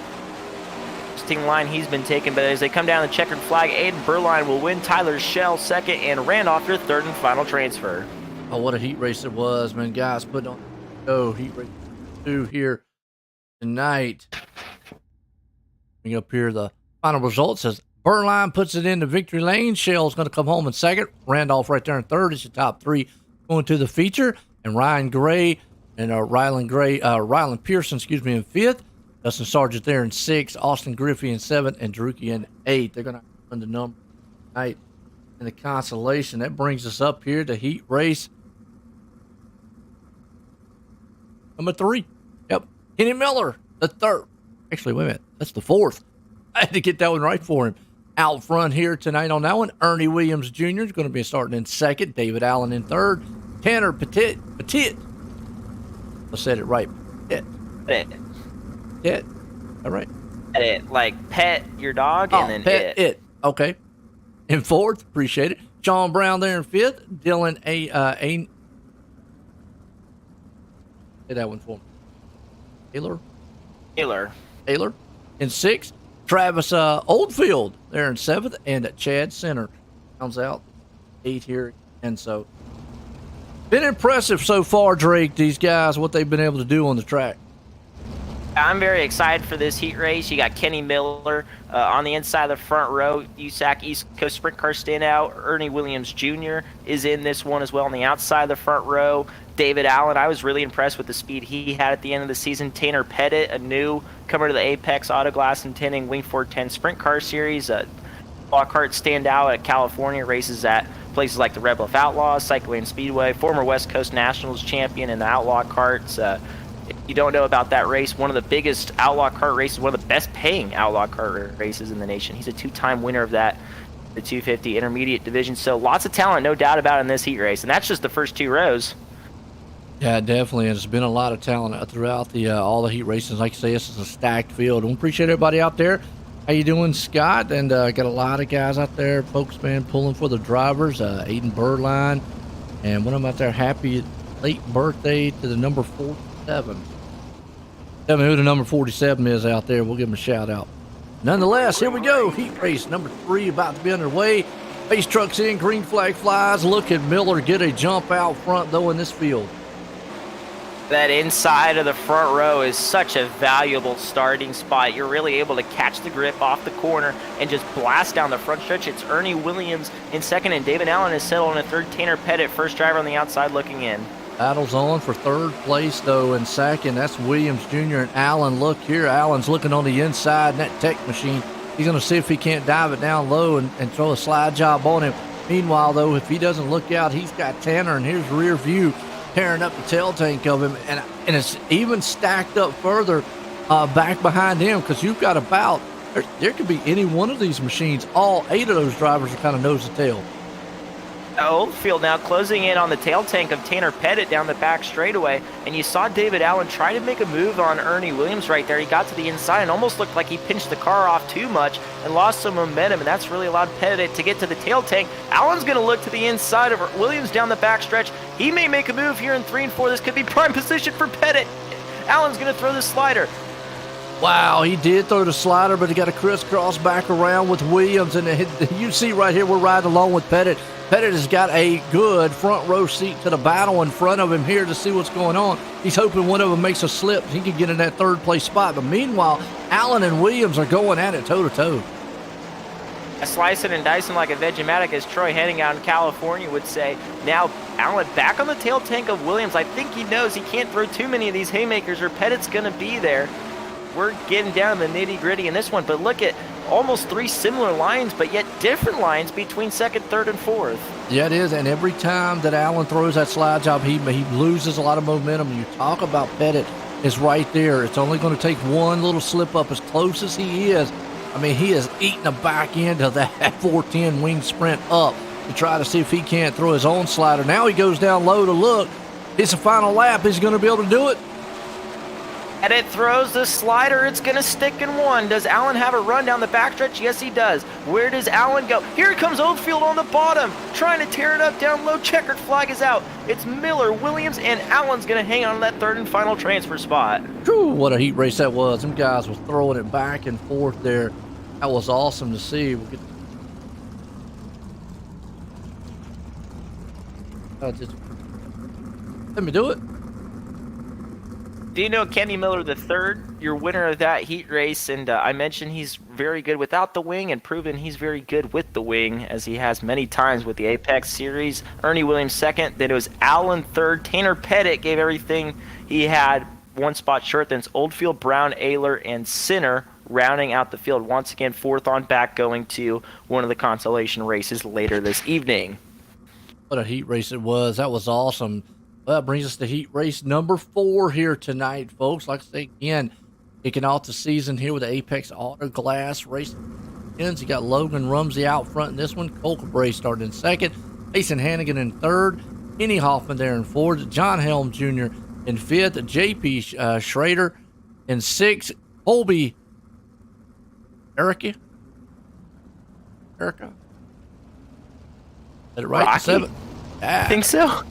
[SPEAKER 3] Line he's been taking, but as they come down the checkered flag, Aiden Burline will win. Tyler Shell second, and Randolph your third and final transfer.
[SPEAKER 4] Oh, what a heat race it was, man. Guys, put on heat race 2 here tonight. Bring up here the final result. Says Burline puts it into victory lane. Shell's going to come home in second. Randolph right there in third. It's your top 3 going to the feature, and Ryan Gray and Rylan Pearson, in fifth. Dustin Sargent there in 6th, Austin Griffey in 7th, and Drucke in 8th. They're going to run the number tonight in the consolation. That brings us up here to heat race number 3. Yep. Kenny Miller, the third. Actually, wait a minute. That's the fourth. I had to get that one right for him. Out front here tonight on that one, Ernie Williams Jr. is going to be starting in second. David Allen in third. Tanner Petit. I said it right. Petit. All right.
[SPEAKER 3] It, like pet your dog and then
[SPEAKER 4] pet it. Okay. In fourth, appreciate it. Sean Brown there in fifth. Dylan say that one for me. Taylor in sixth. Travis Oldfield there in seventh, and Chad Center comes out eighth here. And so, been impressive so far, Drake. These guys, what they've been able to do on the track.
[SPEAKER 3] I'm very excited for this heat race. You got Kenny Miller on the inside of the front row. USAC East Coast Sprint Car standout. Ernie Williams Jr. is in this one as well on the outside of the front row. David Allen, I was really impressed with the speed he had at the end of the season. Tanner Pettit, a newcomer to the Apex Autoglass and Tinting Wing 410 Sprint Car Series. Lockhart standout at California, races at places like the Red Bluff Outlaws, Cyclone Speedway, former West Coast Nationals champion in the Outlaw Karts. If you don't know about that race, one of the biggest outlaw kart races, one of the best paying outlaw kart races in the nation. He's a two-time winner of that, the 250 intermediate division. So lots of talent, no doubt about it, in this heat race. And that's just the first two rows.
[SPEAKER 4] Yeah, definitely. And there's been a lot of talent throughout the all the heat races. Like I say, this is a stacked field. We appreciate everybody out there. How you doing, Scott? And got a lot of guys out there, folks, man, pulling for the drivers. Aiden Birdline. And when I'm out there, happy late birthday to the number 47. Tell me who the number 47 is out there. We'll give him a shout out. Nonetheless, here we go. Heat race number 3 about to be underway. Base trucks in, green flag flies. Look at Miller get a jump out front, though, in this field.
[SPEAKER 3] That inside of the front row is such a valuable starting spot. You're really able to catch the grip off the corner and just blast down the front stretch. It's Ernie Williams in second, and David Allen is settled in third. Tanner Pettit, first driver on the outside looking in.
[SPEAKER 4] Battles on for third place, though, in second. That's Williams Jr. and Allen. Look here. Allen's looking on the inside in that tech machine. He's going to see if he can't dive it down low and throw a slide job on him. Meanwhile, though, if he doesn't look out, he's got Tanner, and here's rear view tearing up the tail tank of him. And it's even stacked up further back behind him, because you've got about, there could be any one of these machines. All 8 of those drivers are kind of nose to tail.
[SPEAKER 3] Oldfield now closing in on the tail tank of Tanner Pettit down the back straightaway, and you saw David Allen try to make a move on Ernie Williams right there. He got to the inside and almost looked like he pinched the car off too much and lost some momentum, and that's really allowed Pettit to get to the tail tank. Allen's going to look to the inside of Williams down the back stretch. He may make a move here in 3 and 4. This could be prime position for Pettit. Allen's going to throw the slider.
[SPEAKER 4] Wow, he did throw the slider, but he got a crisscross back around with Williams, and you see right here, we're riding along with Pettit. Pettit has got a good front row seat to the battle in front of him here to see what's going on. He's hoping one of them makes a slip. He can get in that third place spot. But meanwhile, Allen and Williams are going at it toe to toe.
[SPEAKER 3] Slicing and dicing like a Vegematic, as Troy Henning out in California would say. Now Allen back on the tail tank of Williams. I think he knows he can't throw too many of these haymakers or Pettit's going to be there. We're getting down to the nitty gritty in this one, but look at almost 3 similar lines, but yet different lines between second, third, and fourth.
[SPEAKER 4] Yeah, it is, and every time that Allen throws that slide job, he loses a lot of momentum. You talk about Pettit is right there. It's only going to take one little slip up. As close as he is, I mean, he is eating the back end of that 410 wing sprint up to try to see if he can't throw his own slider. Now he goes down low to look. It's a final lap. Is he going to be able to do it?
[SPEAKER 3] And it throws the slider. It's going to stick in 1. Does Allen have a run down the backstretch? Yes, he does. Where does Allen go? Here comes Oldfield on the bottom, trying to tear it up down low. Checkered flag is out. It's Miller, Williams, and Allen's going to hang on to that third and final transfer spot.
[SPEAKER 4] Whew, what a heat race that was. Them guys was throwing it back and forth there. That was awesome to see. Let me do it.
[SPEAKER 3] Do you know Kenny Miller III, your winner of that heat race? And I mentioned he's very good without the wing and proven he's very good with the wing, as he has many times with the Apex Series. Ernie Williams second, then it was Allen third. Tanner Pettit gave everything he had, 1 spot short. Then it's Oldfield, Brown, Ayler, and Sinner rounding out the field. Once again, fourth on back, going to one of the consolation races later this evening.
[SPEAKER 4] What a heat race it was. That was awesome. Well, that brings us to heat race number 4 here tonight, folks. Like I say again, Kicking off the season here with the Apex Auto Glass race. You got Logan Rumsey out front in this one. Cole Cabray started in second. Mason Hannigan in third. Kenny Hoffman there in fourth. John Helm Jr. in fifth. JP Schrader in sixth. Colby Erica? Said it right?
[SPEAKER 3] Rocky?
[SPEAKER 4] Seventh.
[SPEAKER 3] I think so.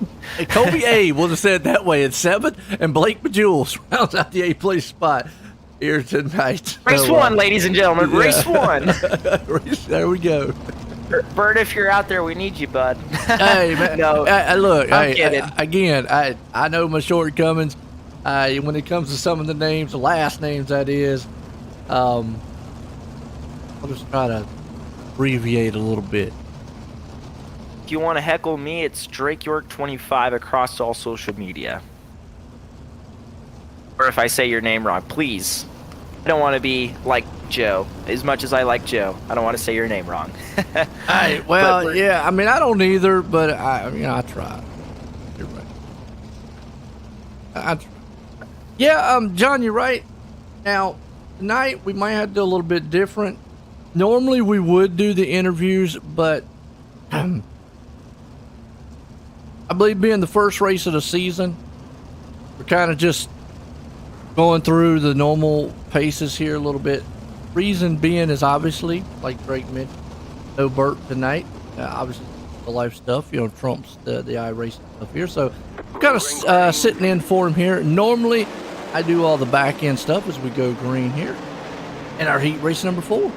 [SPEAKER 4] Kobe A. We'll just say it that way. It's seventh. And Blake Bejules rounds out the 8th place spot here tonight.
[SPEAKER 3] Race one, ladies and gentlemen.
[SPEAKER 4] Yeah.
[SPEAKER 3] Race one.
[SPEAKER 4] There we go.
[SPEAKER 3] Bert, if you're out there, we need you, bud.
[SPEAKER 4] Hey, man.
[SPEAKER 3] No,
[SPEAKER 4] Look,
[SPEAKER 3] I'm kidding.
[SPEAKER 4] I know my shortcomings when it comes to some of the names, the last names, that is. I'll just try to abbreviate a little bit.
[SPEAKER 3] If you want to heckle me, it's Drake York 25 across all social media. Or if I say your name wrong, please. I don't want to be like Joe. As much as I like Joe, I don't want to say your name wrong.
[SPEAKER 4] Yeah. I mean, I don't either, but I try. You're right. I try. Yeah, John, you're right. Now, tonight we might have to do a little bit different. Normally we would do the interviews, but I believe being the first race of the season, we're kind of just going through the normal paces here a little bit. Reason being is obviously, like Drake mentioned, no Burt tonight. Obviously, the life stuff, trumps the iRacing stuff here. So we're kind of sitting in for him here. Normally, I do all the back end stuff as we go green here. And our heat race number 4.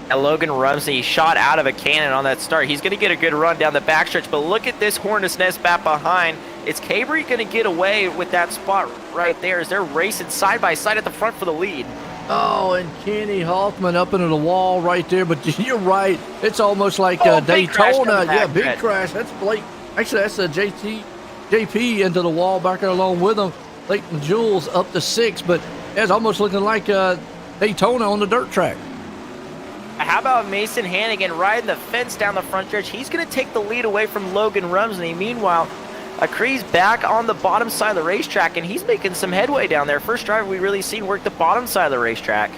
[SPEAKER 3] And Logan Rumsey shot out of a cannon on that start. He's going to get a good run down the backstretch, but look at this Hornet's Nest back behind. Is Cabry going to get away with that spot right there as they're racing side by side at the front for the lead?
[SPEAKER 4] Oh, and Kenny Hoffman up into the wall right there. But you're right. It's almost like
[SPEAKER 3] Big crash
[SPEAKER 4] Daytona.
[SPEAKER 3] coming back,
[SPEAKER 4] Yeah, big
[SPEAKER 3] Brett.
[SPEAKER 4] crash. That's Blake. Actually, that's JP into the wall back there along with him. Blake and Jules up to 6, but it's almost looking like Daytona on the dirt track.
[SPEAKER 3] How about Mason Hannigan riding the fence down the front stretch? He's going to take the lead away from Logan Rumsey. Meanwhile, Akree's back on the bottom side of the racetrack, and he's making some headway down there. First driver we really seen work the bottom side of the racetrack.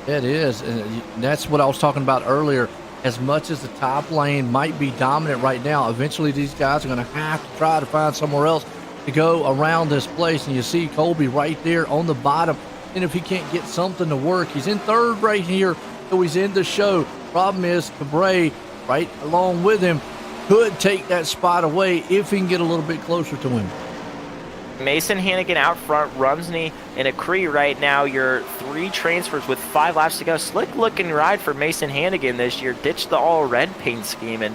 [SPEAKER 4] It is, and that's what I was talking about earlier. As much as the top lane might be dominant right now, eventually these guys are going to have to try to find somewhere else to go around this place. And you see Colby right there on the bottom. And if he can't get something to work, he's in third right here, so he's in the show. Problem is, Cabray, right along with him, could take that spot away if he can get a little bit closer to him.
[SPEAKER 3] Mason Hannigan out front, Rumsey and Akree right now. Your 3 transfers with 5 laps to go. Slick looking ride for Mason Hannigan this year. Ditched the all red paint scheme and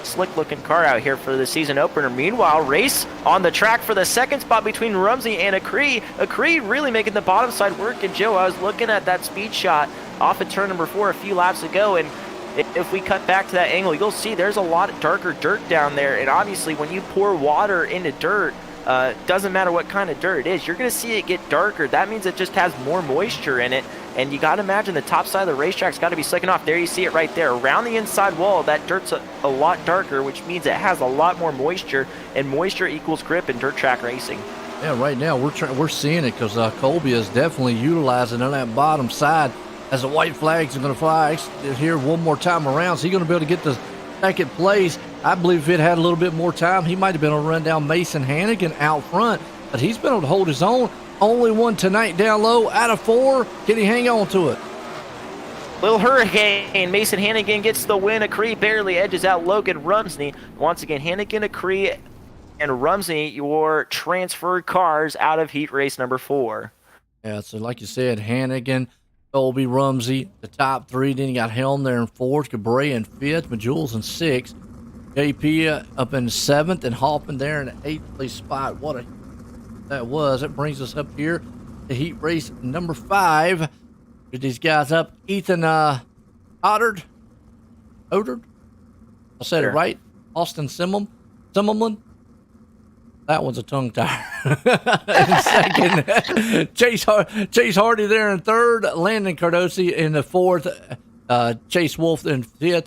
[SPEAKER 3] slick looking car out here for the season opener. Meanwhile, race on the track for the second spot between Rumsey and Akree. Akree really making the bottom side work. And Joe, I was looking at that speed shot off of turn number 4 a few laps ago, and if we cut back to that angle, you'll see there's a lot of darker dirt down there. And obviously when you pour water into dirt, doesn't matter what kind of dirt it is, you're going to see it get darker. That means it just has more moisture in it. And you got to imagine the top side of the racetrack's got to be slicking off. There you see it right there. Around the inside wall, that dirt's a lot darker, which means it has a lot more moisture. And moisture equals grip in dirt track racing.
[SPEAKER 4] Yeah, right now we're seeing it because Colby is definitely utilizing on that bottom side as the white flags are going to fly here one more time around. So he's going to be able to get the second place. I believe if it had a little bit more time, he might have been able to run down Mason Hannigan out front. But he's been able to hold his own. Only one tonight down low out of 4. Can he hang on to it?
[SPEAKER 3] Little hurricane. Mason Hannigan gets the win. Akree barely edges out Logan Rumsey. Once again, Hannigan, Akree, and Rumsey, your transferred cars out of heat race number 4.
[SPEAKER 4] Yeah, so like you said, Hannigan, Colby, Rumsey, the top 3. Then you got Helm there in 4th, Cabray in 5th, Majules in 6th, JP up in 7th, and Hoffman there in the 8th place spot. What a that was. That brings us up here to heat race number 5. Get these guys up. Ethan Oddard. I said it right. Austin Simmelman. That one's a tongue tie. In 2nd, Chase Hardy there in 3rd. Landon Cardosi in the 4th. Chase Wolf in 5th.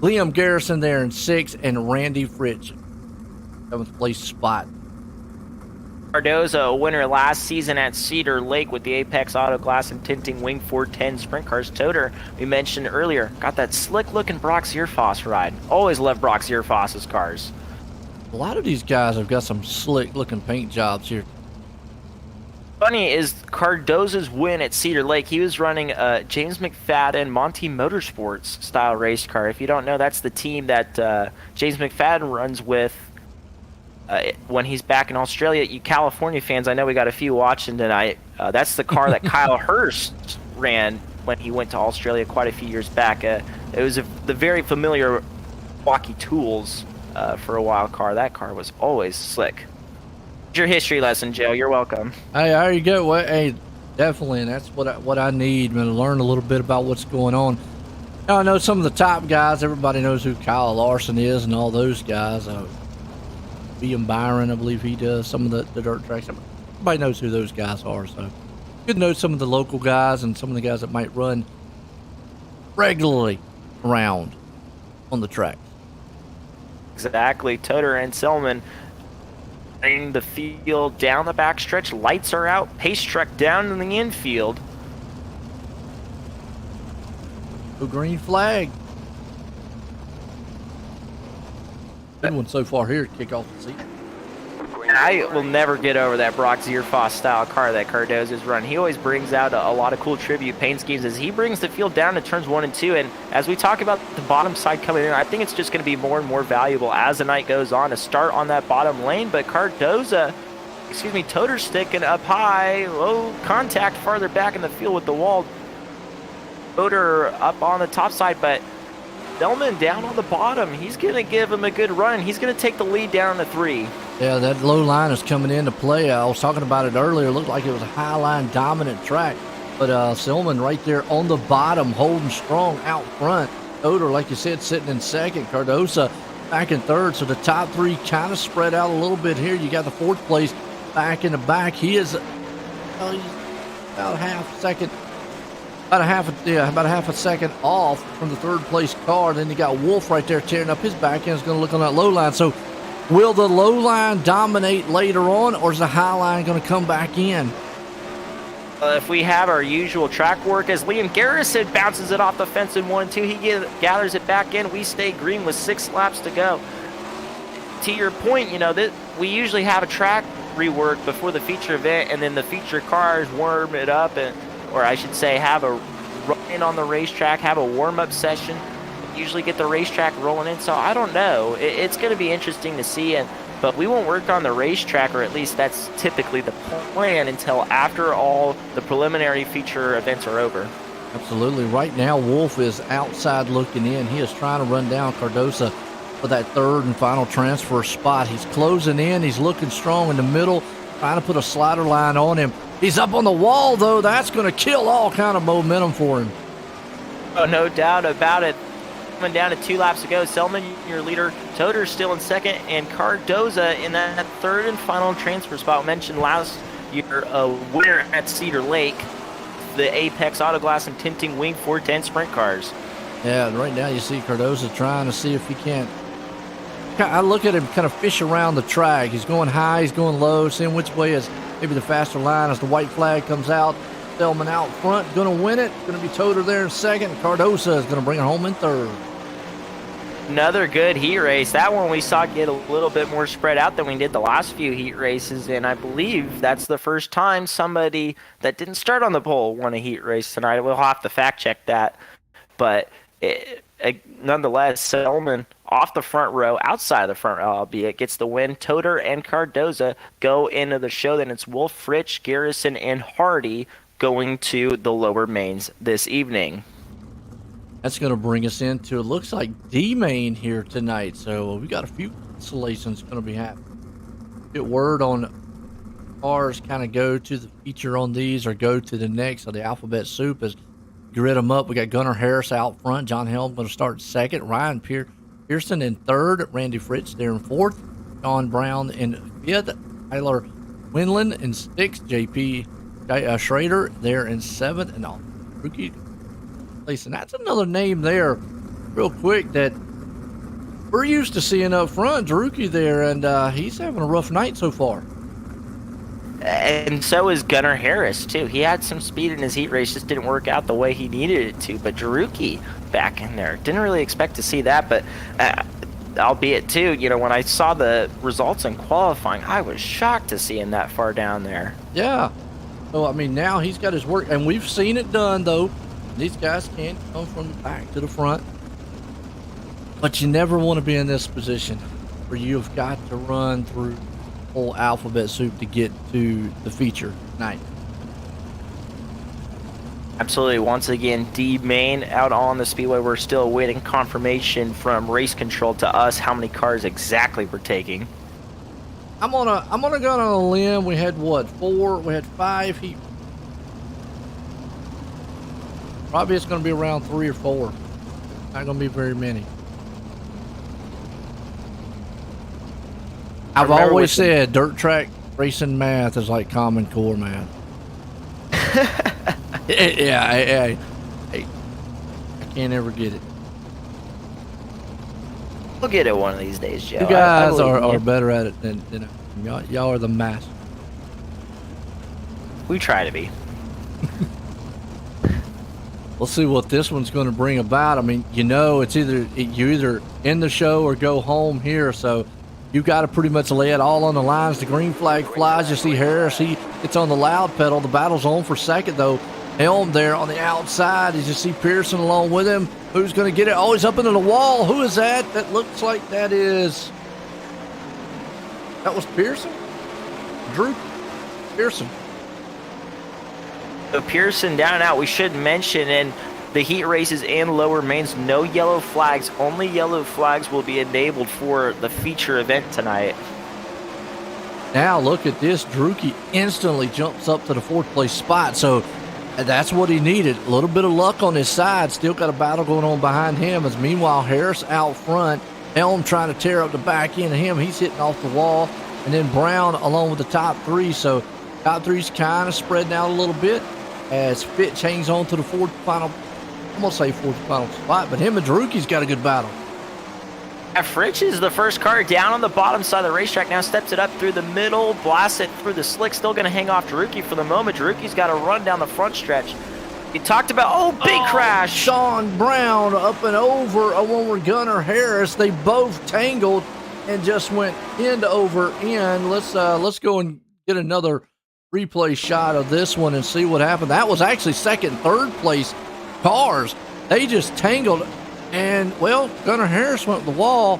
[SPEAKER 4] Liam Garrison there in 6th. And Randy Fritch, 7th place spot.
[SPEAKER 3] Cardoza, a winner last season at Cedar Lake with the Apex Auto Glass and Tinting Wing 410 Sprint Cars. Toter, we mentioned earlier, got that slick-looking Brock Zierfoss ride. Always loved Brock Zierfoss's cars.
[SPEAKER 4] A lot of these guys have got some slick-looking paint jobs here.
[SPEAKER 3] Funny is Cardoza's win at Cedar Lake. He was running a James McFadden Monty Motorsports style race car. If you don't know, that's the team that James McFadden runs with when he's back in Australia. You California fans, I know we got a few watching tonight. That's the car that Kyle Hurst ran when he went to Australia quite a few years back. It was the very familiar Milwaukee Tools for a wild car. That car was always slick. Your history lesson, Joe. You're welcome.
[SPEAKER 4] Hey, there you go. Well, hey, definitely, and that's what I need, man, to learn a little bit about what's going on. Now, I know some of the top guys. Everybody knows who Kyle Larson is and all those guys. Ian Byron, I believe he does some of the dirt tracks. Everybody knows who those guys are, so good to know some of the local guys and some of the guys that might run regularly around on the track.
[SPEAKER 3] Exactly. Toter and Selman in the field down the backstretch. Lights are out. Pace truck down in the infield.
[SPEAKER 4] The green flag. Good one so far here to kick off the season.
[SPEAKER 3] I will never get over that Brock Zierfoss style car that Cardoza's run. He always brings out a lot of cool tribute paint schemes as he brings the field down to turns 1 and 2. And as we talk about the bottom side coming in, I think it's just going to be more and more valuable as the night goes on to start on that bottom lane. But Toter's sticking up high, low contact farther back in the field with the wall. Toter up on the top side, but Selman down on the bottom. He's going to give him a good run. He's going to take the lead down to 3.
[SPEAKER 4] Yeah, that low line is coming into play. I was talking about it earlier. It looked like it was a high line dominant track. But Selman right there on the bottom, holding strong out front. Toter, like you said, sitting in second. Cardoza back in third. So the top 3 kind of spread out a little bit here. You got the 4th place back in the back. He is he's about a half a second off from the 3rd place car. Then you got Wolf right there tearing up his back end. Is going to look on that low line. So will the low line dominate later on, or is the high line going to come back in?
[SPEAKER 3] If we have our usual track work, as Liam Garrison bounces it off the fence in 1 and 2, he gathers it back in. We stay green with 6 laps to go. To your point, we usually have a track rework before the feature event, and then the feature cars warm it up, or I should say have a run on the racetrack, have a warm-up session, usually get the racetrack rolling in. So I don't know. It's going to be interesting to see, but we won't work on the racetrack, or at least that's typically the plan, until after all the preliminary feature events are over.
[SPEAKER 4] Absolutely. Right now, Wolf is outside looking in. He is trying to run down Cardoza for that 3rd and final transfer spot. He's closing in. He's looking strong in the middle, trying to put a slider line on him. He's up on the wall, though. That's going to kill all kind of momentum for him.
[SPEAKER 3] Oh, no doubt about it. Coming down to 2 laps to go. Selman, your leader. Toter still in second, and Cardoza in that 3rd and final transfer spot. Mentioned last year, a winner at Cedar Lake, the Apex Auto Glass and Tinting Wing 410 Sprint Cars.
[SPEAKER 4] Yeah, and right now you see Cardoza trying to see if he can't. I look at him kind of fish around the track. He's going high, he's going low, seeing which way is maybe the faster line as the white flag comes out. Selman out front, going to win it. Going to be Toter there in second. Cardoza is going to bring it home in 3rd.
[SPEAKER 3] Another good heat race. That one we saw get a little bit more spread out than we did the last few heat races, and I believe that's the first time somebody that didn't start on the pole won a heat race tonight. We'll have to fact check that, but nonetheless, Selman off the front row, outside the front row, albeit, gets the win. Toter and Cardoza go into the show. Then it's Wolf, Fritsch, Garrison, and Hardy going to the lower mains this evening.
[SPEAKER 4] That's going to bring us into, it looks like, D-main here tonight. So we got a few cancellations going to be happening. Get word on cars kind of go to the feature on these or go to the next. So the alphabet soup is grid them up. We got Gunnar Harris out front. John Helm going to start second. Ryan Pearson in 3rd. Randy Fritz there in 4th. John Brown in 5th. Tyler Winland in 6th. JP Schrader there in 7th. And all rookie place. And that's another name there, real quick, that we're used to seeing up front. Druki there, and he's having a rough night so far.
[SPEAKER 3] And so is Gunnar Harris, too. He had some speed in his heat race, just didn't work out the way he needed it to. But Drucki back in there. Didn't really expect to see that, but albeit, too, when I saw the results in qualifying, I was shocked to see him that far down there.
[SPEAKER 4] Yeah. So, I mean, now he's got his work, and we've seen it done, though. These guys can't come from the back to the front. But you never want to be in this position where you've got to run through whole alphabet soup to get to the feature night.
[SPEAKER 3] Absolutely. Once again, D main out on the speedway. We're still waiting confirmation from race control to us how many cars exactly we're taking.
[SPEAKER 4] I'm gonna go on a limb. We had what, 4? We had 5 heat. Probably it's gonna be around 3 or 4. Not gonna be very many. I've always said dirt track racing math is like Common Core math. Yeah, I can't ever get it.
[SPEAKER 3] We'll get it one of these days, Joe.
[SPEAKER 4] You guys are better at it than y'all are the master.
[SPEAKER 3] We try to be.
[SPEAKER 4] We'll see what this one's going to bring about. I mean, it's you either end the show or go home here, so you got to pretty much lay it all on the lines. The green flag flies. You see Harris. He gets on the loud pedal. The battle's on for second, though. Helm there on the outside. As you see Pearson along with him. Who's going to get it? Oh, he's up into the wall. Who is that? That looks like that was Pearson? Drew Pearson.
[SPEAKER 3] So Pearson down and out. We should mention in the heat races and lower mains, no yellow flags. Only yellow flags will be enabled for the feature event tonight.
[SPEAKER 4] Now look at this. Drucki instantly jumps up to the 4th place spot. So that's what he needed. A little bit of luck on his side. Still got a battle going on behind him. As meanwhile, Harris out front. Helm trying to tear up the back end of him. He's hitting off the wall. And then Brown along with the top 3. So top 3's kind of spreading out a little bit as Fitch hangs on to the 4th final. I'm going to say 4th final spot. But him and Drucki's got a good battle.
[SPEAKER 3] Fritch is the first car down on the bottom side of the racetrack. Now steps it up through the middle, blasts it through the slick. Still going to hang off Drucki for the moment. Drucki's got to run down the front stretch. He talked about, big crash.
[SPEAKER 4] Sean Brown up and over over Gunnar Harris. They both tangled and just went end over end. Let's go and get another replay shot of this one and see what happened. That was actually 2nd, 3rd place cars. They just tangled. And, Gunnar Harris went with the wall.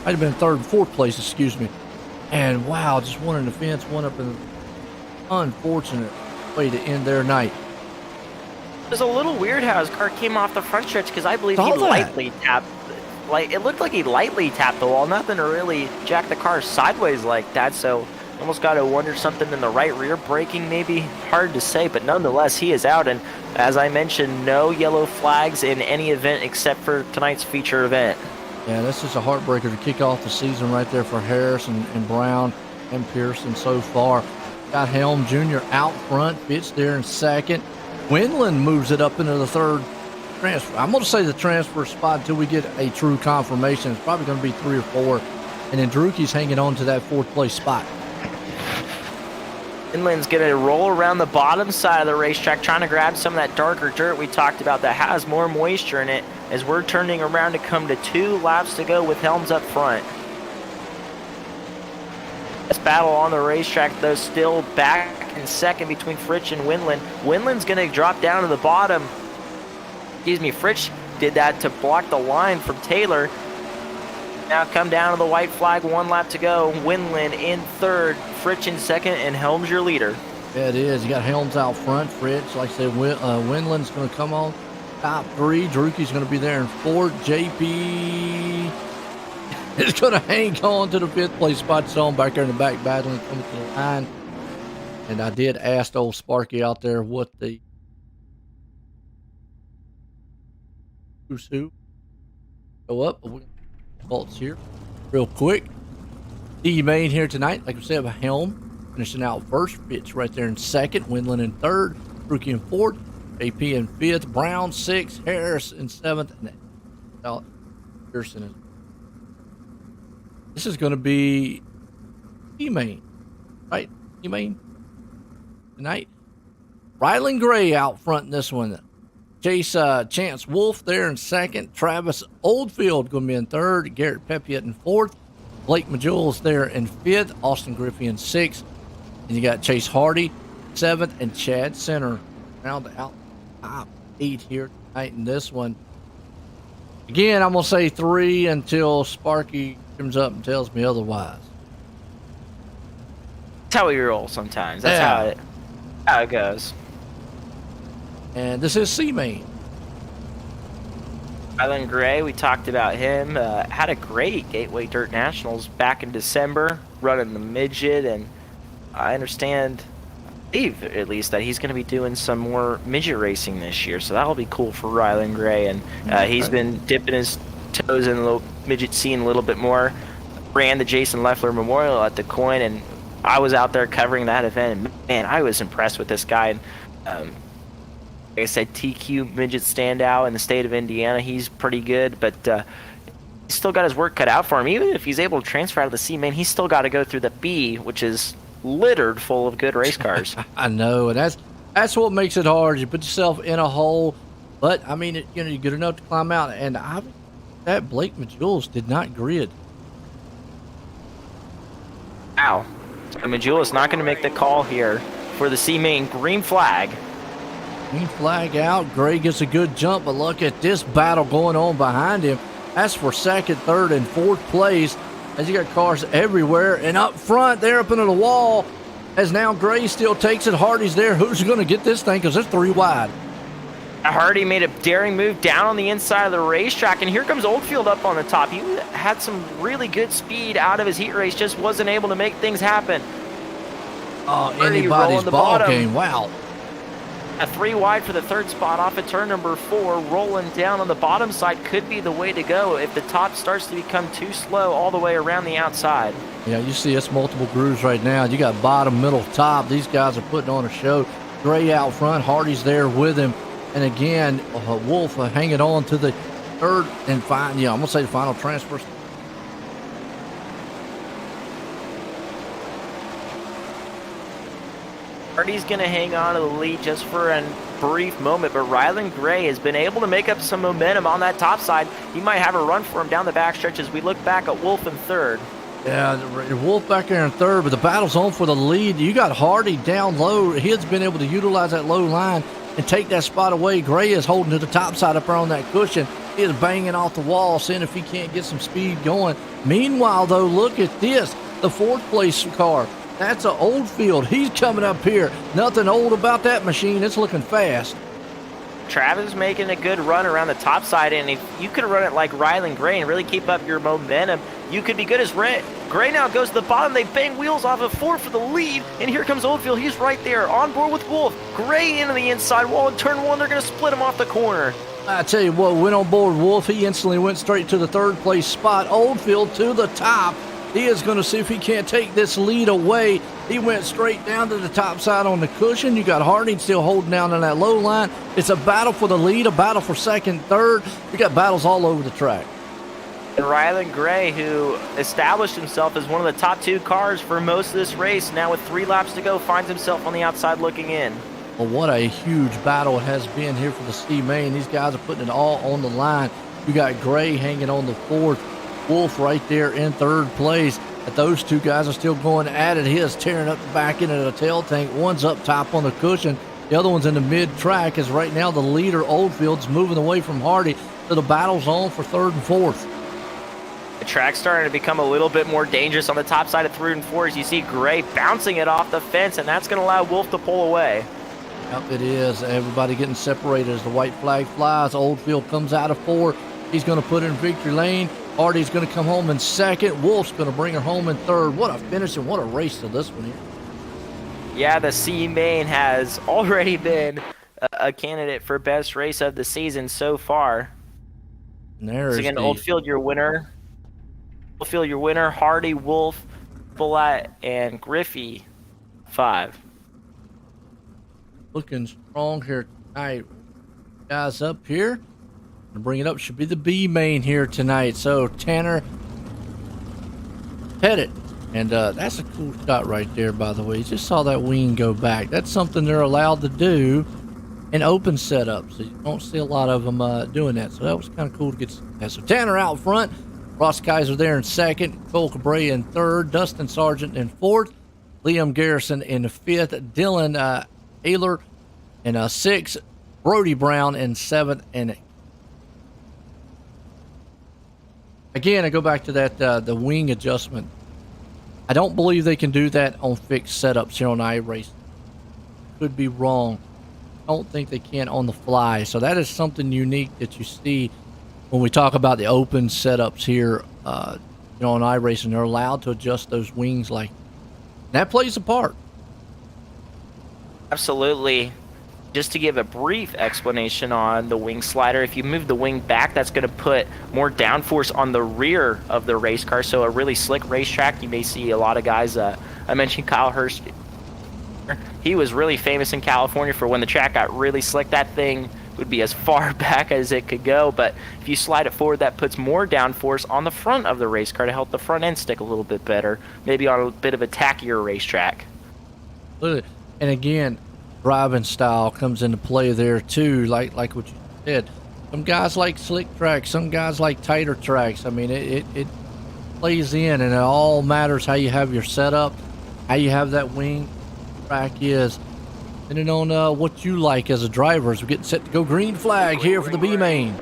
[SPEAKER 4] Might have been 3rd, 4th place, excuse me. And, wow, just one in the fence, one up in the unfortunate way to end their night.
[SPEAKER 3] It was a little weird how his car came off the front stretch because I believe he lightly tapped. It looked like he lightly tapped the wall. Nothing to really jack the car sideways like that. So, almost got to wonder something in the right rear braking maybe. Hard to say, but nonetheless, he is out. And as I mentioned, no yellow flags in any event except for tonight's feature event.
[SPEAKER 4] Yeah, this is a heartbreaker to kick off the season right there for Harris and Brown and Pearson so far. Got Helm Jr. out front, Fitz there in 2nd. Wendland moves it up into the 3rd transfer. I'm going to say the transfer spot until we get a true confirmation. It's probably going to be 3 or 4. And then Drucki's hanging on to that 4th place spot.
[SPEAKER 3] Inland's going to roll around the bottom side of the racetrack, trying to grab some of that darker dirt we talked about that has more moisture in it as we're turning around to come to 2 laps to go with Helms up front. This battle on the racetrack, though, still back in 2nd between Fritch and Wendland. Wendland's going to drop down to the bottom. Fritch did that to block the line from Taylor. Now come down to the white flag, 1 lap to go. Wendland in 3rd, Fritch in 2nd, and Helms your leader.
[SPEAKER 4] Yeah, it is. You got Helms out front. Fritch, like I said, Wendland's going to come on top 3. Drucki's going to be there in 4th. JP is going to hang on to the 5th place spot. It's on back there in the back, battling, coming to the line. And I did ask old Sparky out there what the who's who go up. Results here real quick. D main here tonight, like we said, a Helm finishing out 1st. Fitch right there in 2nd. Wendland in 3rd. Drucki in 4th. AP in 5th. Brown 6th. Harris in 7th. And Pearson is. This is going to be D main, right? D main. tonight. Rylan Gray out front in this one. Chance Wolf there in second. Travis Oldfield going to be in third. Garrett Pepiot in fourth. Blake Majules there in fifth. Austin Griffey in sixth. And you got Chase Hardy seventh and Chad Center round out top 8 here tonight in this one. Again, I'm going to say 3 until Sparky comes up and tells me otherwise.
[SPEAKER 3] That's how we roll sometimes. That's how it goes.
[SPEAKER 4] And this is C-Main.
[SPEAKER 3] Rylan Gray, we talked about him. Had a great Gateway Dirt Nationals back in December, running the midget, and I understand, at least, that he's going to be doing some more midget racing this year, so that'll be cool for Rylan Gray. And he's been dipping his toes in the midget scene a little bit more. Ran the Jason Leffler Memorial at the Coin, and I was out there covering that event, and man, I was impressed with this guy. And like I said, TQ midget standout in the state of Indiana. He's pretty good, but he's still got his work cut out for him. Even if he's able to transfer out of the C main, he's still got to go through the B, which is littered full of good race cars.
[SPEAKER 4] I know, and that's what makes it hard. You put yourself in a hole, but I mean, you're good enough to climb out. And that Blake Majules did not grid.
[SPEAKER 3] Wow. So Majules not going to make the call here for the C main. Green flag.
[SPEAKER 4] Green flag out. Gray gets a good jump, but look at this battle going on behind him. That's for second, third, and fourth place. As you got cars everywhere, and up front there, up into the wall, as now Gray still takes it. Hardy's there. Who's going to get this thing? Because there's 3 wide.
[SPEAKER 3] Hardy made a daring move down on the inside of the racetrack, and here comes Oldfield up on the top. He had some really good speed out of his heat race, just wasn't able to make things happen.
[SPEAKER 4] Oh, anybody's ball game. Wow.
[SPEAKER 3] A 3 wide for the third spot off of turn number 4. Rolling down on the bottom side could be the way to go if the top starts to become too slow all the way around the outside.
[SPEAKER 4] Yeah, you see it's multiple grooves right now. You got bottom, middle, top. These guys are putting on a show. Gray out front. Hardy's there with him. And again, Wolf hanging on to the third and final. Yeah, I'm going to say the final transfer.
[SPEAKER 3] Hardy's going to hang on to the lead just for a brief moment, but Rylan Gray has been able to make up some momentum on that top side. He might have a run for him down the backstretch as we look back at Wolf in third.
[SPEAKER 4] Yeah, Wolf back there in third, but the battle's on for the lead. You got Hardy down low. He's been able to utilize that low line and take that spot away. Gray is holding to the top side up there on that cushion. He is banging off the wall, seeing if he can't get some speed going. Meanwhile, though, look at this. The fourth place car. That's an Oldfield. He's coming up here. Nothing old about that machine. It's looking fast.
[SPEAKER 3] Travis making a good run around the top side, and if you could run it like Rylan Gray and really keep up your momentum, you could be good as Gray now goes to the bottom. They bang wheels off of 4 for the lead, and here comes Oldfield. He's right there on board with Wolf. Gray into the inside wall in turn 1. They're going to split him off the corner.
[SPEAKER 4] I tell you what, went on board Wolf. He instantly went straight to the third place spot. Oldfield to the top. He is going to see if he can't take this lead away. He went straight down to the top side on the cushion. You got Harding still holding down on that low line. It's a battle for the lead, a battle for second, third. You got battles all over the track.
[SPEAKER 3] And Rylan Gray, who established himself as one of the top 2 cars for most of this race, now with 3 laps to go, finds himself on the outside looking in.
[SPEAKER 4] Well, what a huge battle it has been here for the C-Main. These guys are putting it all on the line. You got Gray hanging on the fourth. Wolf right there in third place. But those 2 guys are still going at it. He is tearing up the back end of the tail tank. One's up top on the cushion. The other one's in the mid-track, as right now the leader, Oldfield's moving away from Hardy. So the battle's on for third and fourth.
[SPEAKER 3] The track's starting to become a little bit more dangerous on the top side of third and 4 as you see Gray bouncing it off the fence, and that's going to allow Wolf to pull away.
[SPEAKER 4] Yep, it is. Everybody getting separated as the white flag flies. Oldfield comes out of 4. He's going to put in victory lane. Hardy's going to come home in second. Wolf's going to bring her home in third. What a finish and what a race to this one here.
[SPEAKER 3] Yeah, the C-Main has already been a candidate for best race of the season so far.
[SPEAKER 4] And there's
[SPEAKER 3] so again, Oldfield, your winner. Oldfield, your winner. Hardy, Wolf, Bullitt, and Griffey, 5.
[SPEAKER 4] Looking strong here tonight. Guys up here. To bring it up should be the B main here tonight. So Tanner Pettit And that's a cool shot right there, by the way. You just saw that wing go back. That's something they're allowed to do in open setups. So you don't see a lot of them doing that. So that was kind of cool to get that. So Tanner out front. Ross Kaiser there in second. Cole Cabrera in third. Dustin Sargent in fourth. Liam Garrison in fifth. Dylan Ayler in sixth. Brody Brown in seventh. And again, I go back to that the wing adjustment. I don't believe they can do that on fixed setups here on iRacing. Could be wrong. I don't think they can on the fly. So that is something unique that you see when we talk about the open setups here on iRacing. They're allowed to adjust those wings like that. Plays a part.
[SPEAKER 3] Absolutely. Just to give a brief explanation on the wing slider, if you move the wing back, that's going to put more downforce on the rear of the race car. So a really slick racetrack, you may see a lot of guys. I mentioned Kyle Hurst. He was really famous in California for when the track got really slick. That thing would be as far back as it could go. But if you slide it forward, that puts more downforce on the front of the race car to help the front end stick a little bit better, maybe on a bit of a tackier racetrack.
[SPEAKER 4] And again, driving style comes into play there too, like what you said. Some guys like slick tracks, some guys like tighter tracks. I mean, it plays in, and it all matters how you have your setup, how you have that wing track is, depending on what you like as a driver. As we're getting set to go green flag here for the B main.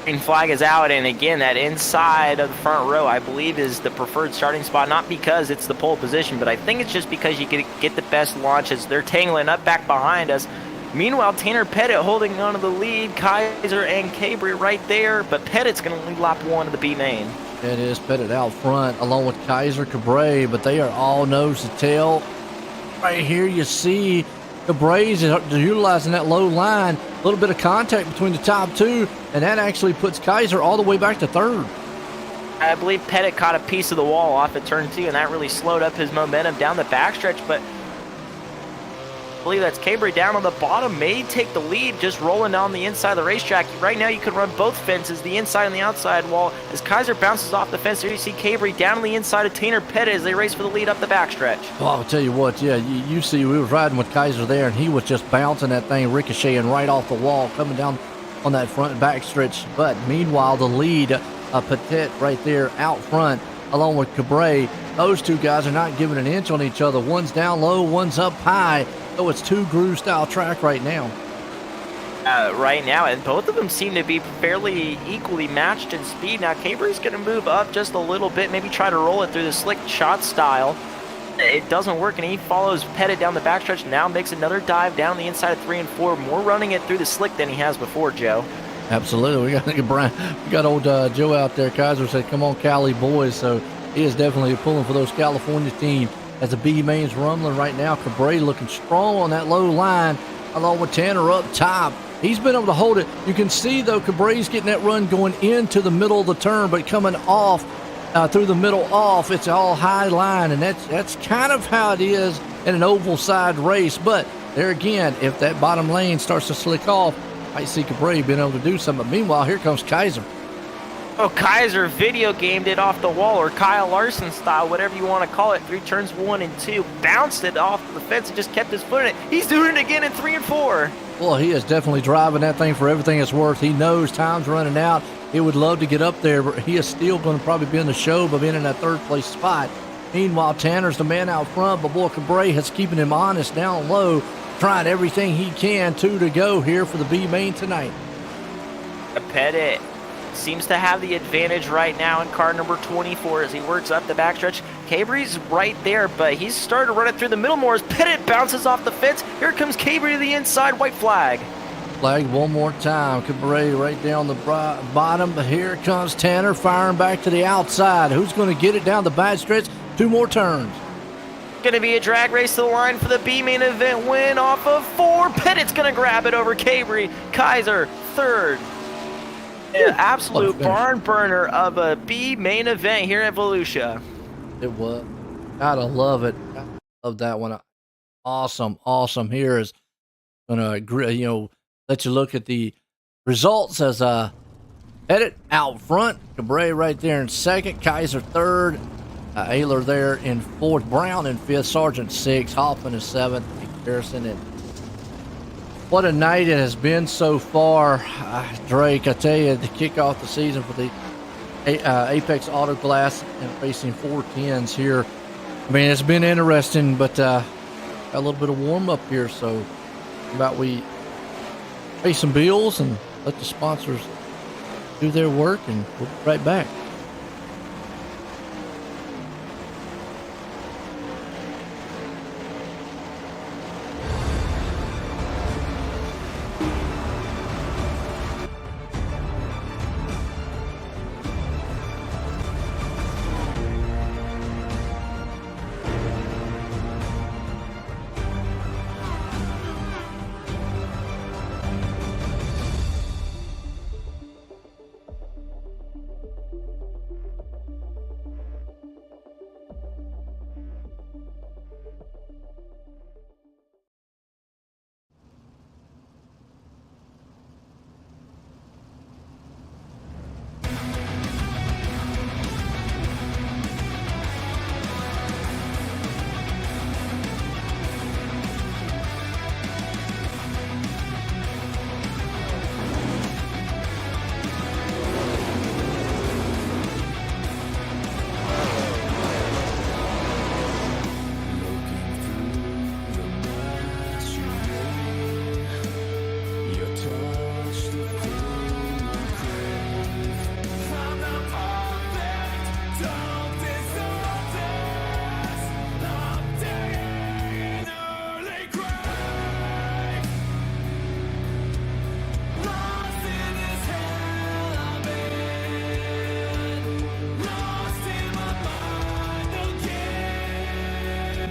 [SPEAKER 3] Green flag is out, and again, that inside of the front row, I believe, is the preferred starting spot, not because it's the pole position, but I think it's just because you can get the best launch as they're tangling up back behind us. Meanwhile, Tanner Pettit holding on to the lead, Kaiser and Cabri right there, but Pettit's going to lead lap one of the B main.
[SPEAKER 4] It is Pettit out front, along with Kaiser, Cabrera, but they are all nose to tail. Right here, you see Cabrera's utilizing that low line. A little bit of contact between the top two, and that actually puts Kaiser all the way back to third.
[SPEAKER 3] I believe Pettit caught a piece of the wall off at turn 2, and that really slowed up his momentum down the backstretch, but I believe that's Cabri down on the bottom, may take the lead, just rolling down the inside of the racetrack. Right now you can run both fences, the inside and the outside wall. As Kaiser bounces off the fence, there you see Cabri down on the inside of Tanner Pettit as they race for the lead up the backstretch.
[SPEAKER 4] Well, I'll tell you what, yeah, you see we were riding with Kaiser there, and he was just bouncing that thing, ricocheting right off the wall, coming down on that front backstretch. But meanwhile, the lead, Pettit right there out front, along with Cabrera. Those two guys are not giving an inch on each other. One's down low, one's up high. So it's two groove style track right now.
[SPEAKER 3] Right now, and both of them seem to be fairly equally matched in speed. Now, Cabri's going to move up just a little bit, maybe try to roll it through the slick shot style. It doesn't work, and he follows Pettit down the backstretch. Now makes another dive down the inside of 3 and 4, more running it through the slick than he has before, Joe.
[SPEAKER 4] Absolutely. We got old Joe out there. Kaiser said, "Come on, Cali boys." So he is definitely pulling for those California team. As the B main's rumbling right now, Cabrera looking strong on that low line, along with Tanner up top. He's been able to hold it. You can see, though, Cabrera's getting that run going into the middle of the turn, but coming off through the middle off, it's all high line, and that's kind of how it is in an oval side race. But there again, if that bottom lane starts to slick off, I see Cabrera being able to do something. But meanwhile, here comes Kaiser.
[SPEAKER 3] Oh, Kaiser video gamed it off the wall, or Kyle Larson style, whatever you want to call it, through turns 1 and 2. Bounced it off the fence and just kept his foot in it. He's doing it again in 3 and 4.
[SPEAKER 4] Well, he is definitely driving that thing for everything it's worth. He knows time's running out. He would love to get up there, but he is still going to probably be in the show by being in that third place spot. Meanwhile, Tanner's the man out front, but boy, Cabrera is keeping him honest down low, trying everything he can to go here for the B main tonight.
[SPEAKER 3] Pettit seems to have the advantage right now in car number 24 as he works up the backstretch. Cabri's right there, but he's starting to run it through the middle more as Pettit bounces off the fence. Here comes Cabri to the inside, white flag.
[SPEAKER 4] Flag one more time. Cabrera right down the bottom, but here comes Tanner firing back to the outside. Who's going to get it down the backstretch? 2 more turns.
[SPEAKER 3] Going to be a drag race to the line for the B main event win off of 4. Pettit's going to grab it over Cabri. Kaiser third. An absolute barn burner of a B main event here at Volusia.
[SPEAKER 4] It was. Gotta love it. Gotta love that one. Awesome. Here is gonna let you look at the results as Pettit out front, Cabrera right there in second, Kaiser third, Ayler there in fourth, Brown in fifth, Sargent sixth, Hoffman in seventh, Harrison in. What a night it has been so far, Drake. I tell you, to kick off the season for the Apex Auto Glass and Racing 410's here. I mean, it's been interesting, but got a little bit of warm up here, so about we pay some bills and let the sponsors do their work, and we'll be right back.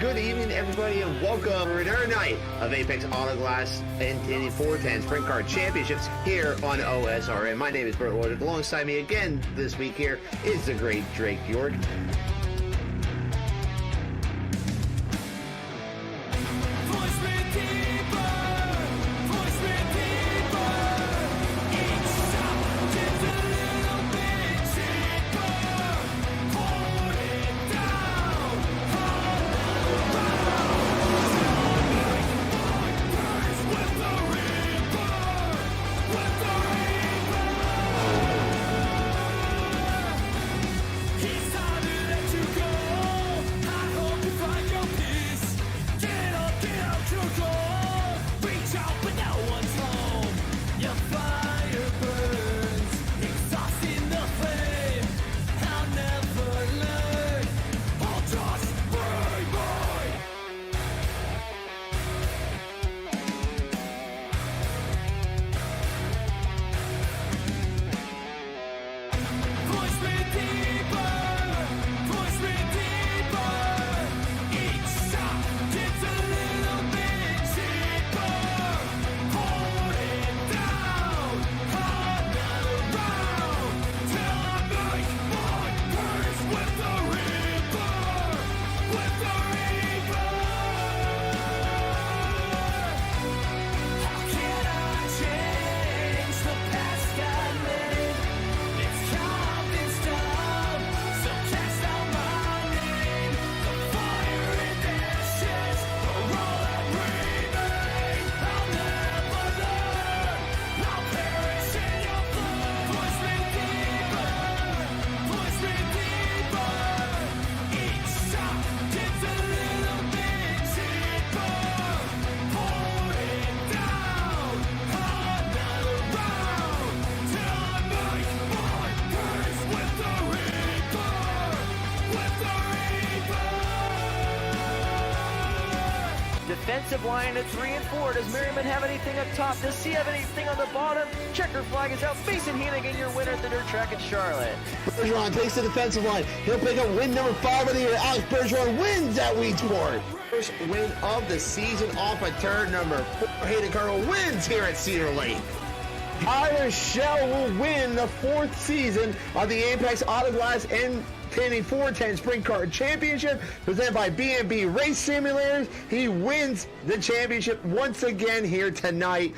[SPEAKER 2] Good evening, everybody, and welcome to another night of Apex Auto Glass and 410's Sprint Car Championships here on OSRN. My name is Bert Lloyd. Alongside me again this week here is the great Drake York.
[SPEAKER 3] Defensive line at 3 and 4. Does Merriman have anything up top? Does he have anything on the bottom? Checker flag is out. Mason Hannigan, your winner at the dirt track in Charlotte.
[SPEAKER 2] Bergeron takes the defensive line. He'll pick up win number 5 of the year. Alex Bergeron wins at Weedsport. First win of the season off of turn number 4. Hayden Carter wins here at Cedar Lake. Tyler Shell will win the 4th season of the Apex Auto Glass and 410 Sprint Car Championship presented by B&B Race Simulators. He wins the championship once again here tonight.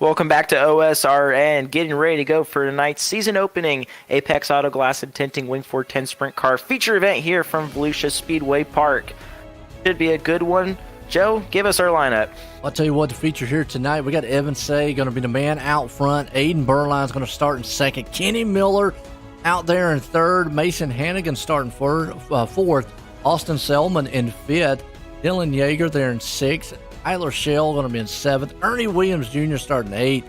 [SPEAKER 3] Welcome back to OSRN. Getting ready to go for tonight's season opening Apex Auto Glass and Tinting Wing 410 Sprint Car feature event here from Volusia Speedway Park. Should be a good one. Joe, give us our lineup.
[SPEAKER 4] I'll tell you what, the feature here tonight, we got Evan Say going to be the man out front. Aiden Berline's going to start in second. Kenny Miller out there in third. Mason Hannigan starting fourth. Austin Selman in fifth. Dylan Yeager there in sixth. Tyler Shell going to be in seventh. Ernie Williams Jr. starting eighth.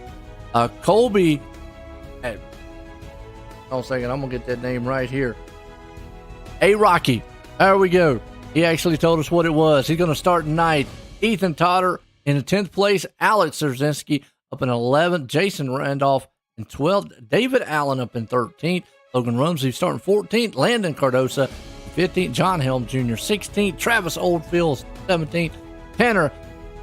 [SPEAKER 4] Colby, hold on a second, I'm going to get that name right here. Rocky, there we go. He actually told us what it was. He's going to start tonight. Ethan Totter in the 10th place. Alex Szerzinski up in 11th. Jason Randolph in 12th. David Allen up in 13th. Logan Rumsey starting 14th. Landon Cardosa 15th. John Helm Jr. 16th. Travis Oldfield 17th. Tanner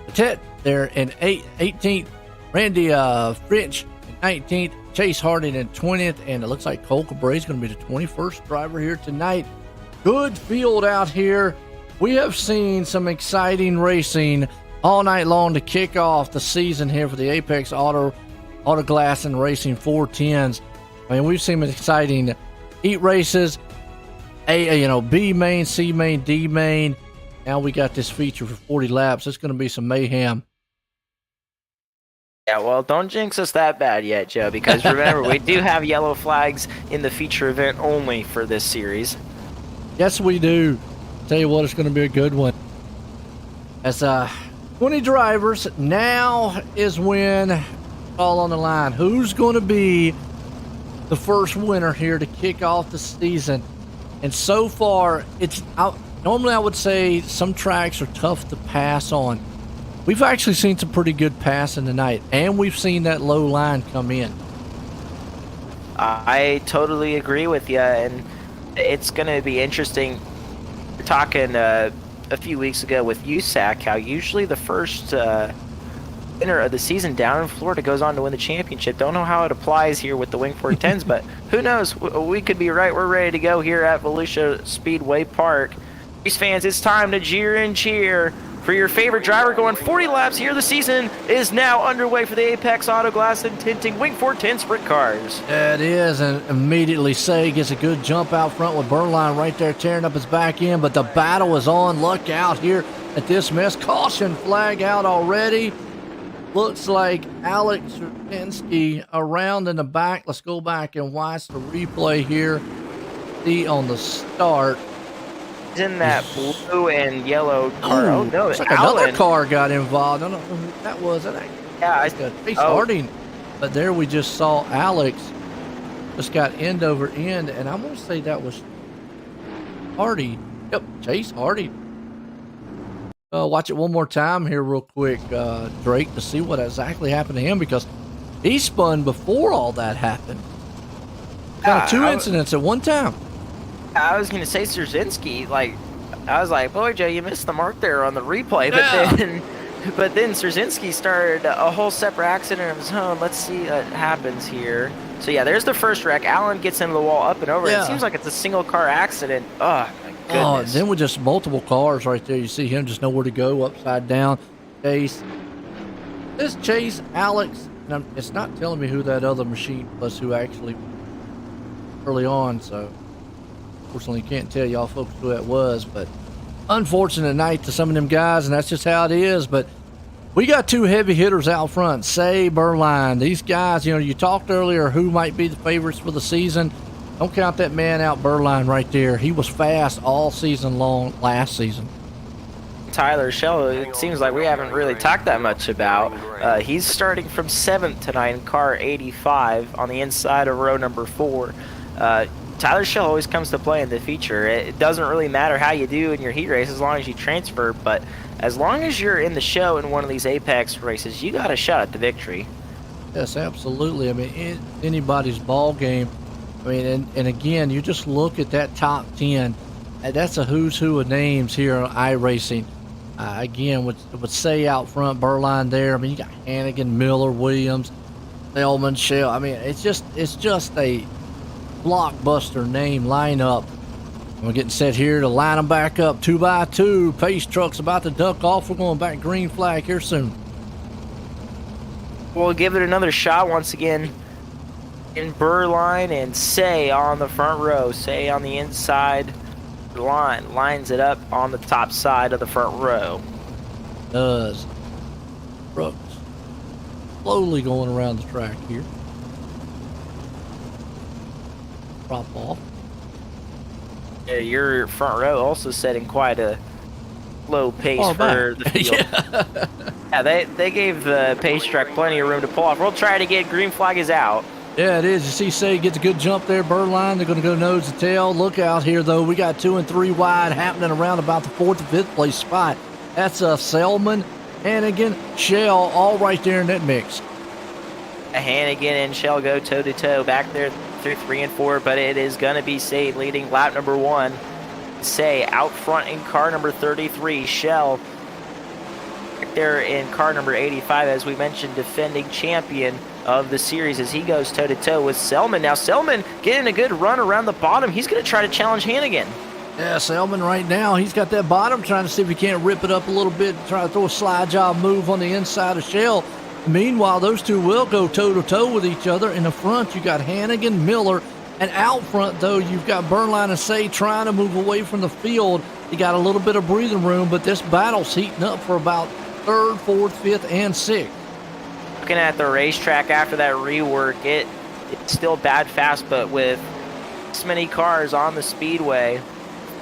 [SPEAKER 4] Patet there in 18th. Randy Fritch in 19th. Chase Harding in 20th. And it looks like Cole Cabrera is going to be the 21st driver here tonight. Good field out here. We have seen some exciting racing all night long to kick off the season here for the Apex Auto Glass and Racing 410s. I mean, we've seen exciting heat races, B main, C main, D main. Now we got this feature for 40 laps. It's going to be some mayhem.
[SPEAKER 3] Yeah, well, don't jinx us that bad yet, Joe, because remember, we do have yellow flags in the feature event only for this series.
[SPEAKER 4] Yes, we do. Tell you what, it's going to be a good one. As 20 drivers, now is when all on the line. Who's going to be the first winner here to kick off the season? And so far, normally I would say some tracks are tough to pass on. We've actually seen some pretty good passing tonight, and we've seen that low line come in.
[SPEAKER 3] I totally agree with you, and it's going to be interesting. We're talking a few weeks ago with USAC how usually the first winner of the season down in Florida goes on to win the championship. Don't know how it applies here with the Wing 410s, but who knows? We could be right. We're ready to go here at Volusia Speedway Park. These fans, it's time to jeer and cheer for your favorite driver. Going 40 laps here. The season is now underway for the Apex Auto Glass and Tinting Wing 410 Sprint Cars.
[SPEAKER 4] Yeah, it is, and immediately Say gets a good jump out front with Berline right there tearing up his back end, but the battle is on. Look out here at this mess. Caution flag out already. Looks like Alex Szerzinski around in the back. Let's go back and watch the replay here. See on the start.
[SPEAKER 3] In that blue and yellow car. Oh no,
[SPEAKER 4] it's like another car got involved. I don't know who that was. Chase Harding. But there we just saw Alex just got end over end, and I'm going to say that was Hardy. Yep, Chase Hardy. Watch it one more time here real quick, Drake, to see what exactly happened to him, because he spun before all that happened. Got two incidents at one time.
[SPEAKER 3] I was going to say Szerzinski, I was like, boy, Joe, you missed the mark there on the replay. But then Szerzinski started a whole separate accident of his own. Let's see what happens here. So, yeah, there's the first wreck. Allen gets into the wall up and over. Yeah. It seems like it's a single-car accident. Oh, my goodness.
[SPEAKER 4] Then with just multiple cars right there, you see him just nowhere to go, upside down. Chase. This Chase, Alex, and it's not telling me who that other machine was who actually early on, so unfortunately can't tell y'all folks who that was, but unfortunate night to some of them guys, and that's just how it is. But we got two heavy hitters out front, Say, Berline. These guys, you talked earlier who might be the favorites for the season. Don't count that man out, Berline, right there. He was fast all season long last season.
[SPEAKER 3] Tyler Shell, it seems like we haven't really talked that much about. He's starting from 7th tonight in car 85 on the inside of row number 4. Tyler Shell always comes to play in the feature. It doesn't really matter how you do in your heat race as long as you transfer, but as long as you're in the show in one of these Apex races, you got a shot at the victory.
[SPEAKER 4] Yes, absolutely. I mean, anybody's ball game. I mean, and again, you just look at that top 10. That's a who's who of names here on iRacing. Again, with Say out front, Berline there. I mean, you got Hannigan, Miller, Williams, Selman, Shell. I mean, it's just a blockbuster name lineup. We're getting set here to line them back up 2 by 2. Pace truck's about to duck off. We're going back green flag here soon.
[SPEAKER 3] We'll give it another shot once again. In Burline and Say on the front row. Say on the inside line. Lines it up on the top side of the front row.
[SPEAKER 4] Does. Brooks. Slowly going around the track here. Drop off.
[SPEAKER 3] Yeah, your front row also setting quite a low pace for the field. Yeah, they gave the pace track plenty of room to pull off. We'll try it again. Green flag is out.
[SPEAKER 4] Yeah, it is. You see Say gets a good jump there. Birdline, they're going to go nose to tail. Look out here, though. We got 2 and 3 wide happening around about the 4th and 5th place spot. That's Selman, Hannigan, Shell, all right there in that mix.
[SPEAKER 3] Hannigan and Shell go toe-to-toe back there through 3 and 4, but it is going to be Say leading lap number 1. Say out front in car number 33. Shell back there in car number 85, as we mentioned, defending champion of the series as he goes toe-to-toe with Selman. Now Selman getting a good run around the bottom. He's going to try to challenge Hannigan.
[SPEAKER 4] Yeah, Selman right now, he's got that bottom, trying to see if he can't rip it up a little bit, try to throw a slide job move on the inside of Shell. Meanwhile, those two will go toe-to-toe with each other. In the front, you got Hannigan, Miller, and out front, though, you've got Burnline and Say trying to move away from the field. You got a little bit of breathing room, but this battle's heating up for about 3rd, 4th, 5th, and 6th.
[SPEAKER 3] Looking at the racetrack after that rework, it's still bad fast, but with this many cars on the speedway,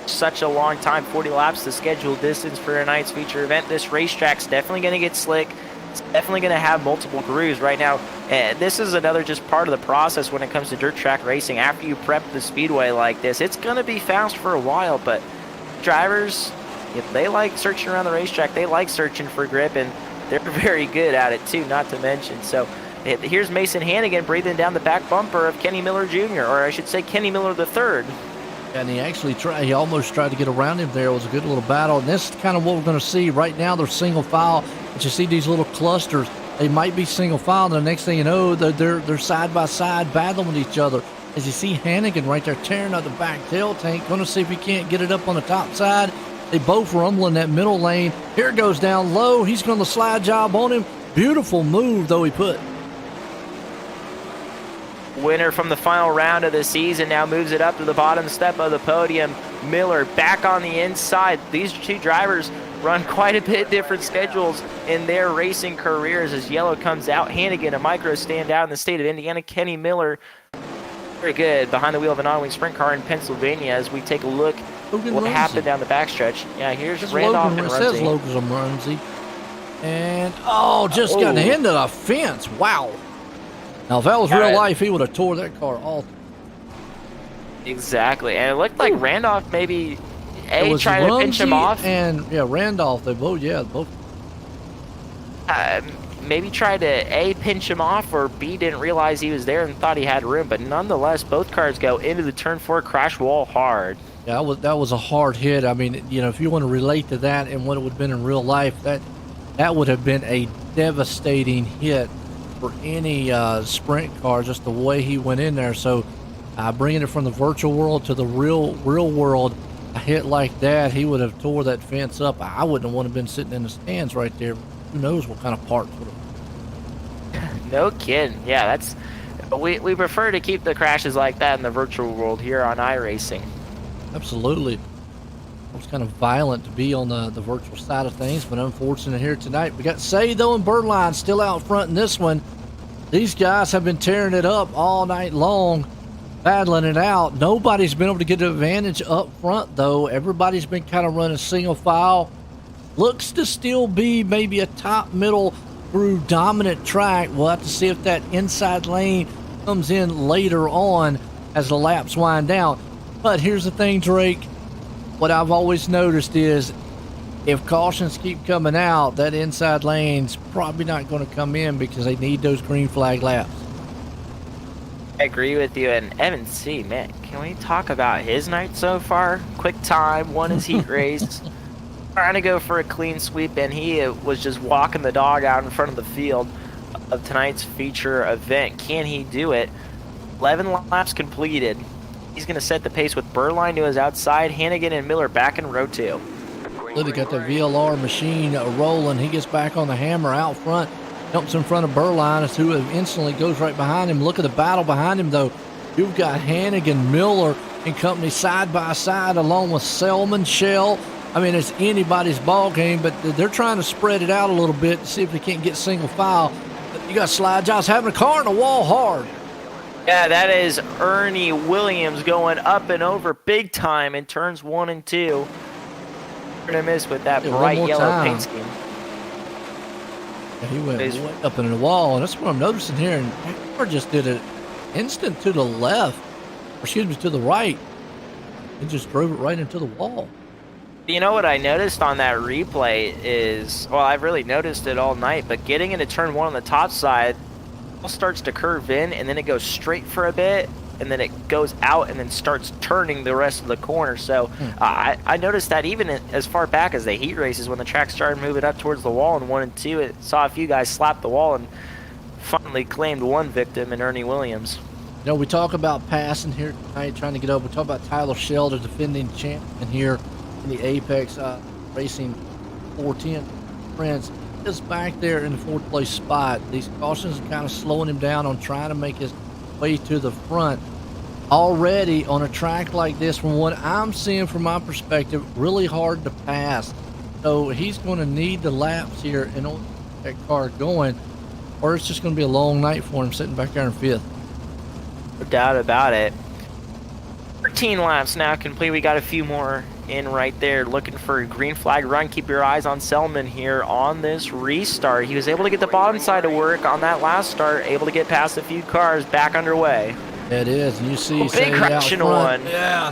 [SPEAKER 3] such a long time, 40 laps, the scheduled distance for tonight's feature event, this racetrack's definitely going to get slick. It's definitely going to have multiple grooves right now. This is another just part of the process when it comes to dirt track racing. After you prep the speedway like this, it's going to be fast for a while, but drivers, if they like searching around the racetrack, they like searching for grip, and they're very good at it too, not to mention. So here's Mason Hannigan breathing down the back bumper of Kenny Miller Jr., or I should say Kenny Miller III.
[SPEAKER 4] And he actually he almost tried to get around him there. It was a good little battle. And this is kind of what we're going to see. Right now, they're single file. But you see these little clusters. They might be single file. And the next thing you know, they're side by side battling with each other. As you see Hannigan right there tearing out the back tail tank. Going to see if he can't get it up on the top side. They both rumbling that middle lane. Here goes down low. He's going to slide job on him. Beautiful move, though, he put.
[SPEAKER 3] Winner from the final round of the season now moves it up to the bottom step of the podium. Miller back on the inside. These two drivers run quite a bit different schedules in their racing careers as yellow comes out. Hannigan, a micro standout in the state of Indiana. Kenny Miller, very good behind the wheel of an on-wing sprint car in Pennsylvania as we take a look what happened down the backstretch. Yeah, here's Randolph and Runzie.
[SPEAKER 4] It says Logan and Runzie. And, just got into the fence. Wow. Now, if that was real life, he would have tore that car off.
[SPEAKER 3] Exactly. And it looked like Randolph maybe tried to pinch him off.
[SPEAKER 4] And, Randolph, they both.
[SPEAKER 3] Maybe tried to, pinch him off, or B, didn't realize he was there and thought he had room. But nonetheless, both cars go into the turn 4 crash wall hard.
[SPEAKER 4] Yeah, that was a hard hit. I mean, if you want to relate to that and what it would have been in real life, that would have been a devastating hit for any sprint car, just the way he went in there. So bringing it from the virtual world to the real world, a hit like that, he would have tore that fence up. I wouldn't want to have been sitting in the stands right there. Who knows what kind of parts would have.
[SPEAKER 3] No kidding. Yeah, we prefer to keep the crashes like that in the virtual world here on iRacing.
[SPEAKER 4] Absolutely. It was kind of violent to be on the virtual side of things, but unfortunate here tonight. We got Say, though, and Birdline still out front in this one. These guys have been tearing it up all night long, battling it out. Nobody's been able to get an advantage up front, though. Everybody's been kind of running single file. Looks to still be maybe a top, middle through dominant track. We'll have to see if that inside lane comes in later on as the laps wind down. But here's the thing, Drake. What I've always noticed is if cautions keep coming out, that inside lane's probably not going to come in because they need those green flag laps.
[SPEAKER 3] I agree with you. And Evan C., man, can we talk about his night so far? Quick time, won his heat race, trying to go for a clean sweep, and he was just walking the dog out in front of the field of tonight's feature event. Can he do it? 11 laps completed. He's going to set the pace with Burline to his outside, Hannigan and Miller back in row 2.
[SPEAKER 4] They got the VLR machine rolling. He gets back on the hammer out front. jumps in front of Berline, who instantly goes right behind him. Look at the battle behind him, though. You've got Hannigan, Miller, and company side by side, along with Selman, Shell. I mean, it's anybody's ball game, but they're trying to spread it out a little bit to see if they can't get single file. But you got Slide Josh having a car in the wall hard.
[SPEAKER 3] Yeah, that is Ernie Williams going up and over big time in turns 1 and 2. You're going to miss with that bright yellow paint scheme.
[SPEAKER 4] Yeah, he went way up in the wall, and that's what I'm noticing here. And Hector just did an instant to the left, or excuse me, to the right. He just drove it right into the wall.
[SPEAKER 3] You know what I noticed on that replay is, well, I've really noticed it all night, but getting into turn 1 on the top side, it starts to curve in, and then it goes straight for a bit, and then it goes out and then starts turning the rest of the corner. So I noticed that even as far back as the heat races, when the track started moving up towards the wall in 1 and 2, it saw a few guys slap the wall and finally claimed one victim in Ernie Williams.
[SPEAKER 4] You know, we talk about passing here tonight, trying to get over. We talk about Tyler Shell, the defending champion here in the Apex Racing 410. Friends, is back there in the 4th place spot. These cautions are kind of slowing him down on trying to make his way to the front. Already on a track like this, from what I'm seeing from my perspective, really hard to pass. So he's going to need the laps here in order to get that car going, or it's just going to be a long night for him sitting back there in 5th.
[SPEAKER 3] No doubt about it. 13 laps now complete. We got a few more in right there, looking for a green flag run. Keep your eyes on Selman here on this restart. He was able to get the bottom side to work on that last start, able to get past a few cars, back underway.
[SPEAKER 4] It is, and you see
[SPEAKER 3] big crash in one.
[SPEAKER 4] Yeah,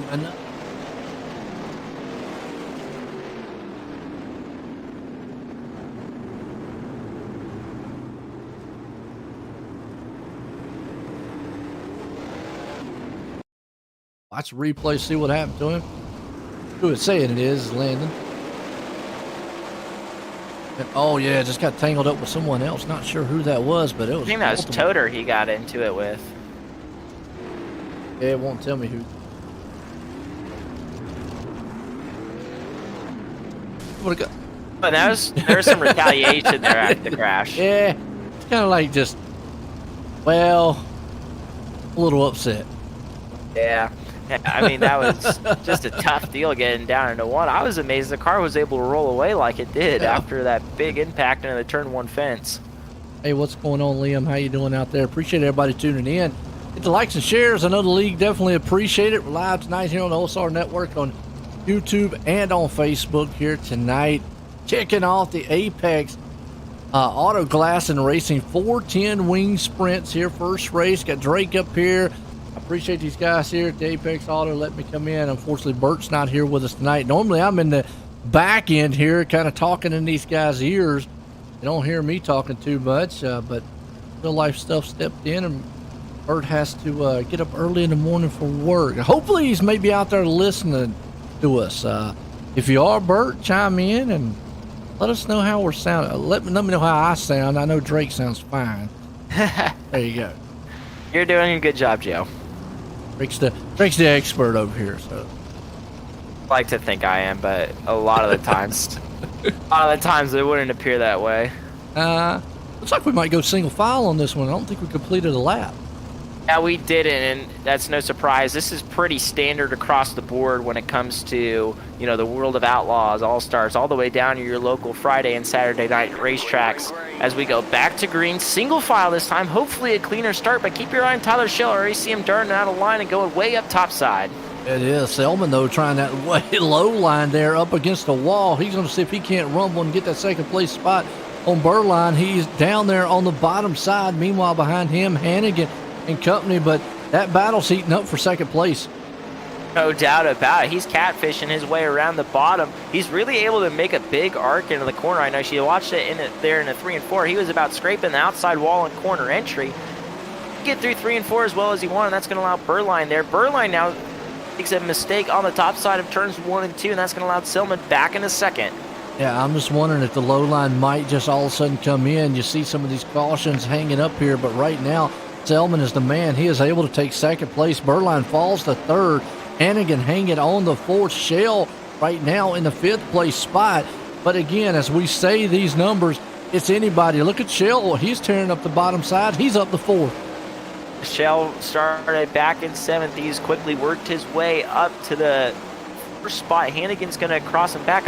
[SPEAKER 4] watch the replay, see what happened to him. Who it's saying it is Landon. And, oh yeah, just got tangled up with someone else. Not sure who that was, but it was.
[SPEAKER 3] I think that was Toter he got into it with.
[SPEAKER 4] Yeah, it won't tell me who.
[SPEAKER 3] But there was some retaliation there after the crash.
[SPEAKER 4] Yeah, it's kind of like just, well, a little upset.
[SPEAKER 3] Yeah. I mean, that was just a tough deal getting down into 1. I was amazed the car was able to roll away like it did after that big impact into the turn 1 fence.
[SPEAKER 4] Hey, what's going on, Liam? How you doing out there? Appreciate everybody tuning in. Hit the likes and shares. I know the league definitely appreciate it. We're live tonight here on the OSR Network on YouTube and on Facebook here tonight. Checking off the Apex Auto Glass and Racing 410 wing sprints here. First race. Got Drake up here. Appreciate these guys here at the Apex Auto letting me come in. Unfortunately, Bert's not here with us tonight. Normally, I'm in the back end here kind of talking in these guys' ears. You don't hear me talking too much, but real life stuff stepped in, and Bert has to get up early in the morning for work. Hopefully, he's maybe out there listening to us. If you are, Bert, chime in and let us know how we're sounding. Let me know how I sound. I know Drake sounds fine. There you go.
[SPEAKER 3] You're doing a good job, Joe.
[SPEAKER 4] Drake's the expert over here, so.
[SPEAKER 3] I like to think I am, but a lot of the times, it wouldn't appear that way.
[SPEAKER 4] Looks like we might go single file on this one. I don't think we completed a lap.
[SPEAKER 3] Yeah, we didn't, and that's no surprise. This is pretty standard across the board when it comes to, the World of Outlaws, All-Stars, all the way down to your local Friday and Saturday night racetracks. As we go back to green, single file this time, hopefully a cleaner start, but keep your eye on Tyler Shell. Already see him darting out of line and going way up top side.
[SPEAKER 4] It is. Selman, though, trying that way low line there up against the wall. He's going to see if he can't rumble and get that second place spot on Berline. He's down there on the bottom side. Meanwhile, behind him, Hannigan and company, but that battle's heating up for second place.
[SPEAKER 3] No doubt about it. He's catfishing his way around the bottom. He's really able to make a big arc into the corner. I know she watched it there in the 3 and 4. He was about scraping the outside wall and corner entry. Get through 3 and 4 as well as he wanted, and that's going to allow Berline there. Berline now makes a mistake on the top side of turns 1 and 2, and that's going to allow Selman back into second.
[SPEAKER 4] Yeah, I'm just wondering if the low line might just all of a sudden come in. You see some of these cautions hanging up here, but right now, Selman is the man. He is able to take second place. Berline falls to third. Hannigan hanging on the 4th. Shell right now in the 5th place spot. But again, as we say these numbers, it's anybody. Look at Shell. He's tearing up the bottom side. He's up the 4th.
[SPEAKER 3] Shell started back in 7th. He's quickly worked his way up to the first spot. Hannigan's going to cross him back.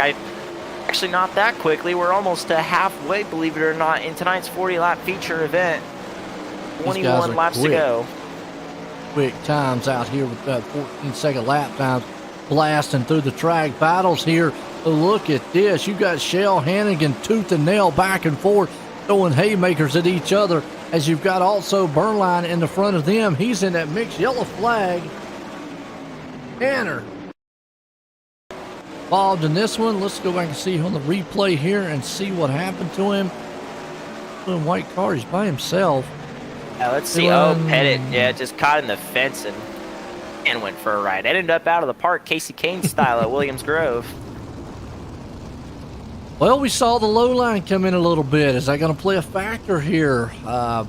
[SPEAKER 3] Actually, not that quickly. We're almost to halfway, believe it or not, in tonight's 40-lap feature event. 21 laps to go.
[SPEAKER 4] Quick times out here with 14-second lap times, blasting through the track. Battles here. Look at this. You got Shell, Hannigan, tooth and nail, back and forth, throwing haymakers at each other. As you've got also Burnline in the front of them. He's in that mixed yellow flag. Tanner involved in this one. Let's go back and see on the replay here and see what happened to him. In white car, he's by himself.
[SPEAKER 3] Yeah, let's see. Pettit, just caught in the fence and went for a ride. Ended up out of the park, Casey Kane style at Williams Grove.
[SPEAKER 4] Well, we saw the low line come in a little bit. Is that going to play a factor here? Shell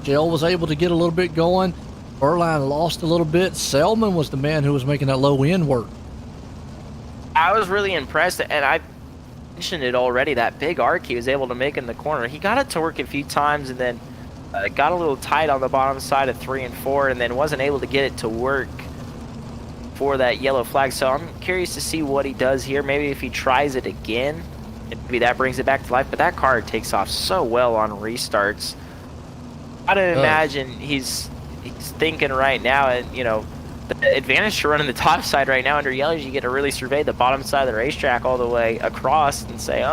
[SPEAKER 4] was able to get a little bit going. Burnline lost a little bit. Selman was the man who was making that low end work.
[SPEAKER 3] I was really impressed, and I mentioned it already, that big arc he was able to make in the corner. He got it to work a few times and then got a little tight on the bottom side of 3 and 4 and then wasn't able to get it to work for that yellow flag. So I'm curious to see what he does here. Maybe if he tries it again, maybe that brings it back to life. But that car takes off so well on restarts. I'd imagine he's thinking right now, and the advantage to running the top side right now under yellow is you get to really survey the bottom side of the racetrack all the way across and say,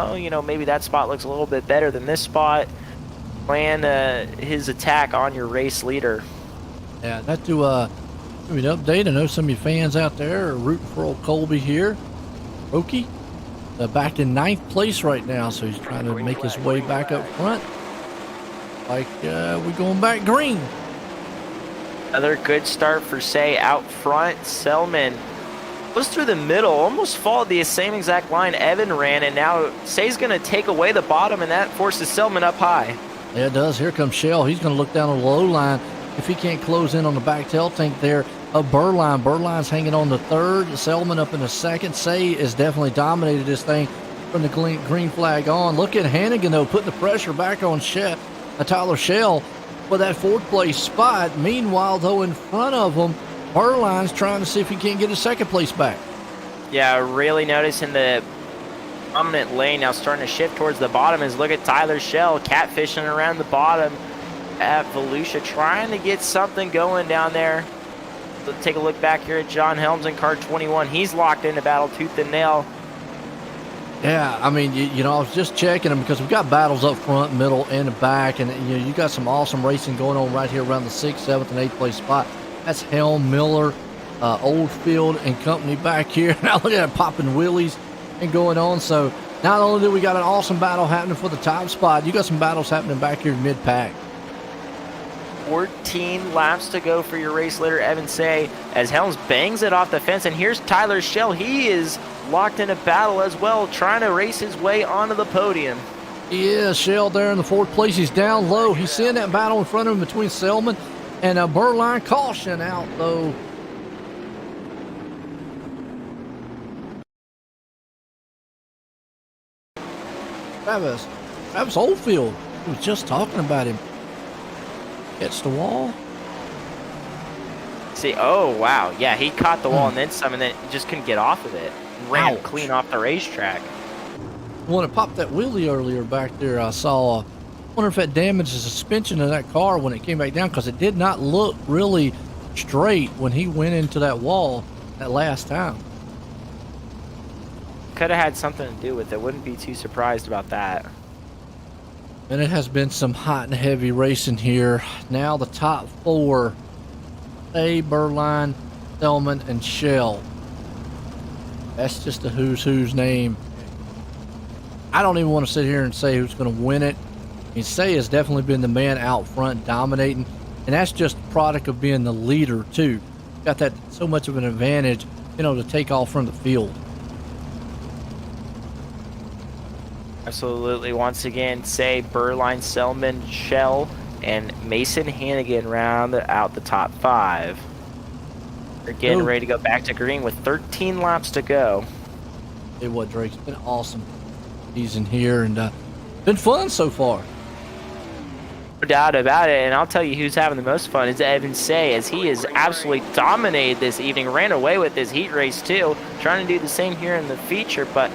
[SPEAKER 3] maybe that spot looks a little bit better than this spot. Plan his attack on your race leader.
[SPEAKER 4] Yeah, that to give me an update. I know some of you fans out there are rooting for old Colby here. Roki, back in 9th place right now, so he's trying to make his way back up front. Like we're going back green.
[SPEAKER 3] Another good start for Say out front. Selman goes through the middle, almost followed the same exact line Evan ran, and now Say's going to take away the bottom, and that forces Selman up high.
[SPEAKER 4] Yeah, it does. Here comes Shell. He's going to look down on the low line. If he can't close in on the back tail tank there of Burnline. Burnline's hanging on the 3rd. Selman up in the 2nd. Say has definitely dominated this thing from the green flag on. Look at Hannigan, though, putting the pressure back on Tyler Shell for that 4th place spot. Meanwhile, though, in front of him, Burnline's trying to see if he can't get his 2nd place back.
[SPEAKER 3] Yeah, really noticing the dominant lane now starting to shift towards the bottom. Is look at Tyler Shell catfishing around the bottom at Volusia, trying to get something going down there. Let's take a look back here at John Helms in car 21. He's locked into battle tooth and nail.
[SPEAKER 4] Yeah, I mean, I was just checking them because we've got battles up front, middle, and the back, and you got some awesome racing going on right here around the 6th, 7th, and 8th place spot. That's Helm, Miller, Oldfield, and company back here. Now look at that, popping wheelies and going on. So not only do we got an awesome battle happening for the top spot, you got some battles happening back here mid-pack.
[SPEAKER 3] 14 laps to go for your race leader, Evan Say, as Helms bangs it off the fence. And here's Tyler Shell. He is locked in a battle as well, trying to race his way onto the podium.
[SPEAKER 4] Yeah, Shell there in the 4th place. He's down low. He's seeing that battle in front of him between Selman and Burnline. Caution out, though. Travis Oldfield. We was just talking about him. Hits the wall.
[SPEAKER 3] See, oh, wow. Yeah, he caught the wall and then some, and then just couldn't get off of it. Ran clean off the racetrack.
[SPEAKER 4] When it popped that wheelie earlier back there, I saw, I wonder if that damaged the suspension of that car when it came back down, because it did not look really straight when he went into that wall that last time.
[SPEAKER 3] Could have had something to do with it. Wouldn't be too surprised about that.
[SPEAKER 4] And it has been some hot and heavy racing here. Now the top 4, Burnline, Selman, and Shell. That's just a who's name. I don't even want to sit here and say who's going to win it. I mean, Say has definitely been the man out front dominating, and that's just a product of being the leader too. Got that so much of an advantage, to take off from the field.
[SPEAKER 3] Absolutely. Once again, Say, Burnline, Selman, Shell, and Mason Hannigan round out the top 5. They're getting ready to go back to green with 13 laps to go.
[SPEAKER 4] Hey, what, Drake? It's been awesome season here, and been fun so far.
[SPEAKER 3] No doubt about it, and I'll tell you who's having the most fun is Evan Say, as he has absolutely dominated this evening, ran away with this heat race too, trying to do the same here in the feature, but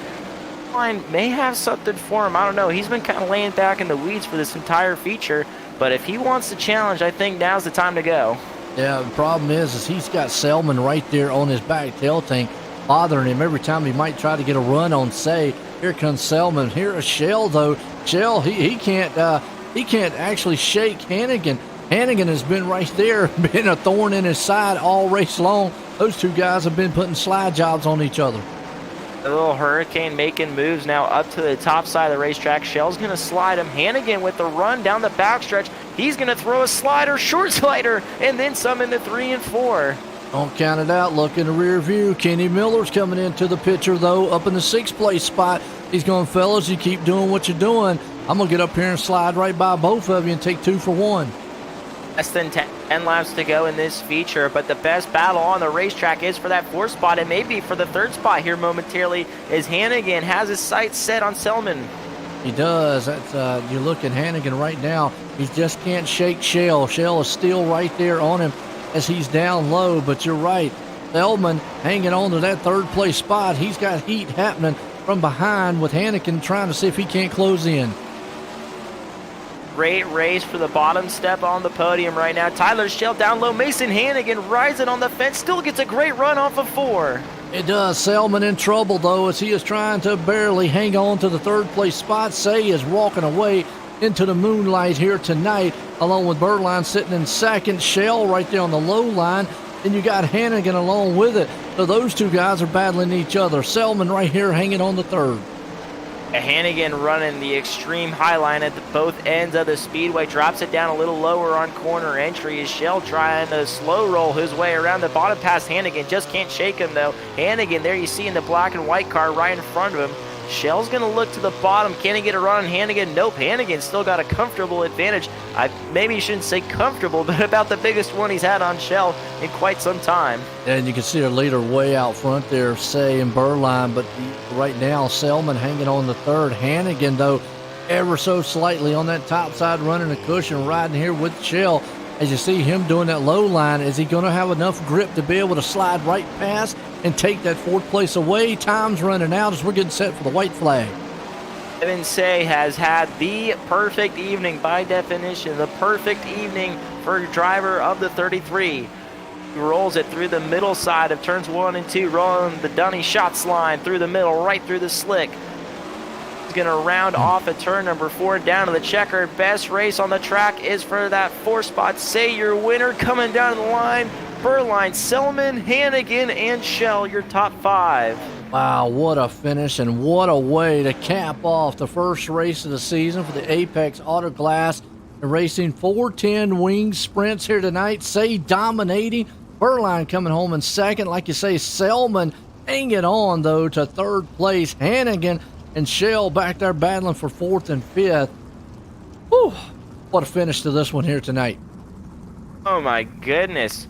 [SPEAKER 3] line may have something for him. I don't know. He's been kind of laying back in the weeds for this entire feature, but if he wants the challenge, I think now's the time to go. Yeah,
[SPEAKER 4] the problem is he's got Selman right there on his back tail tank, bothering him every time he might try to get a run on Say. Here comes Selman. Here is Shell, though. Shell, he can't actually shake Hannigan. Hannigan has been right there, been a thorn in his side all race long. Those two guys have been putting slide jobs on each other.
[SPEAKER 3] The little Hurricane making moves now up to the top side of the racetrack. Shell's going to slide him. Hannigan with the run down the backstretch. He's going to throw a slider, short slider, and then some into 3 and 4.
[SPEAKER 4] Don't count it out. Look in the rear view. Kenny Miller's coming into the picture, though, up in the 6th place spot. He's going, fellas, you keep doing what you're doing. I'm going to get up here and slide right by both of you and take 2 for 1.
[SPEAKER 3] Less than 10 laps to go in this feature, but the best battle on the racetrack is for that 4th spot and maybe for the 3rd spot here momentarily, as Hannigan has his sights set on Selman.
[SPEAKER 4] He does. That's you look at Hannigan right now. He just can't shake Shell. Shell is still right there on him as he's down low, but you're right. Selman hanging on to that 3rd place spot. He's got heat happening from behind with Hannigan trying to see if he can't close in.
[SPEAKER 3] Great race for the bottom step on the podium right now. Tyler Shell down low. Mason Hannigan rising on the fence. Still gets a great run off of 4.
[SPEAKER 4] It does. Selman in trouble, though, as he is trying to barely hang on to the 3rd place spot. Say is walking away into the moonlight here tonight, along with Birdline sitting in 2nd. Shell right there on the low line. And you got Hannigan along with it. So those two guys are battling each other. Selman right here hanging on the 3rd.
[SPEAKER 3] Hannigan running the extreme high line at both ends of the speedway, drops it down a little lower on corner entry. Is Shell trying to slow roll his way around the bottom past Hannigan, just can't shake him though. Hannigan there you see in the black and white car right in front of him. Shell's going to look to the bottom. Can he get a run on Hannigan? Nope. Hannigan still got a comfortable advantage. Maybe shouldn't say comfortable, but about the biggest one he's had on Shell in quite some time.
[SPEAKER 4] And you can see our leader way out front there, Say and Burline, but right now Selman hanging on the 3rd. Hannigan, though, ever so slightly on that top side, running a cushion, riding here with Shell. As you see him doing that low line, is he going to have enough grip to be able to slide right past and take that 4th place away? Time's running out as we're getting set for the white flag.
[SPEAKER 3] Evan Say has had the perfect evening, by definition, the perfect evening for a driver of the 33. He rolls it through the middle side of turns 1 and 2, rolling the Dunny shots line through the middle, right through the slick. Going to round off at turn number 4 down to the checker. Best race on the track is for that 4th spot. Say your winner coming down the line. Burline, Selman, Hannigan, and Shell, your top 5.
[SPEAKER 4] Wow, what a finish and what a way to cap off the first race of the season for the Apex Auto Glass Racing 410 wing sprints here tonight. Say dominating. Burline coming home in 2nd. Like you say, Selman hanging on, though, to 3rd place. Hannigan and Shell back there battling for 4th and 5th. Whew, what a finish to this one here tonight.
[SPEAKER 3] Oh my goodness.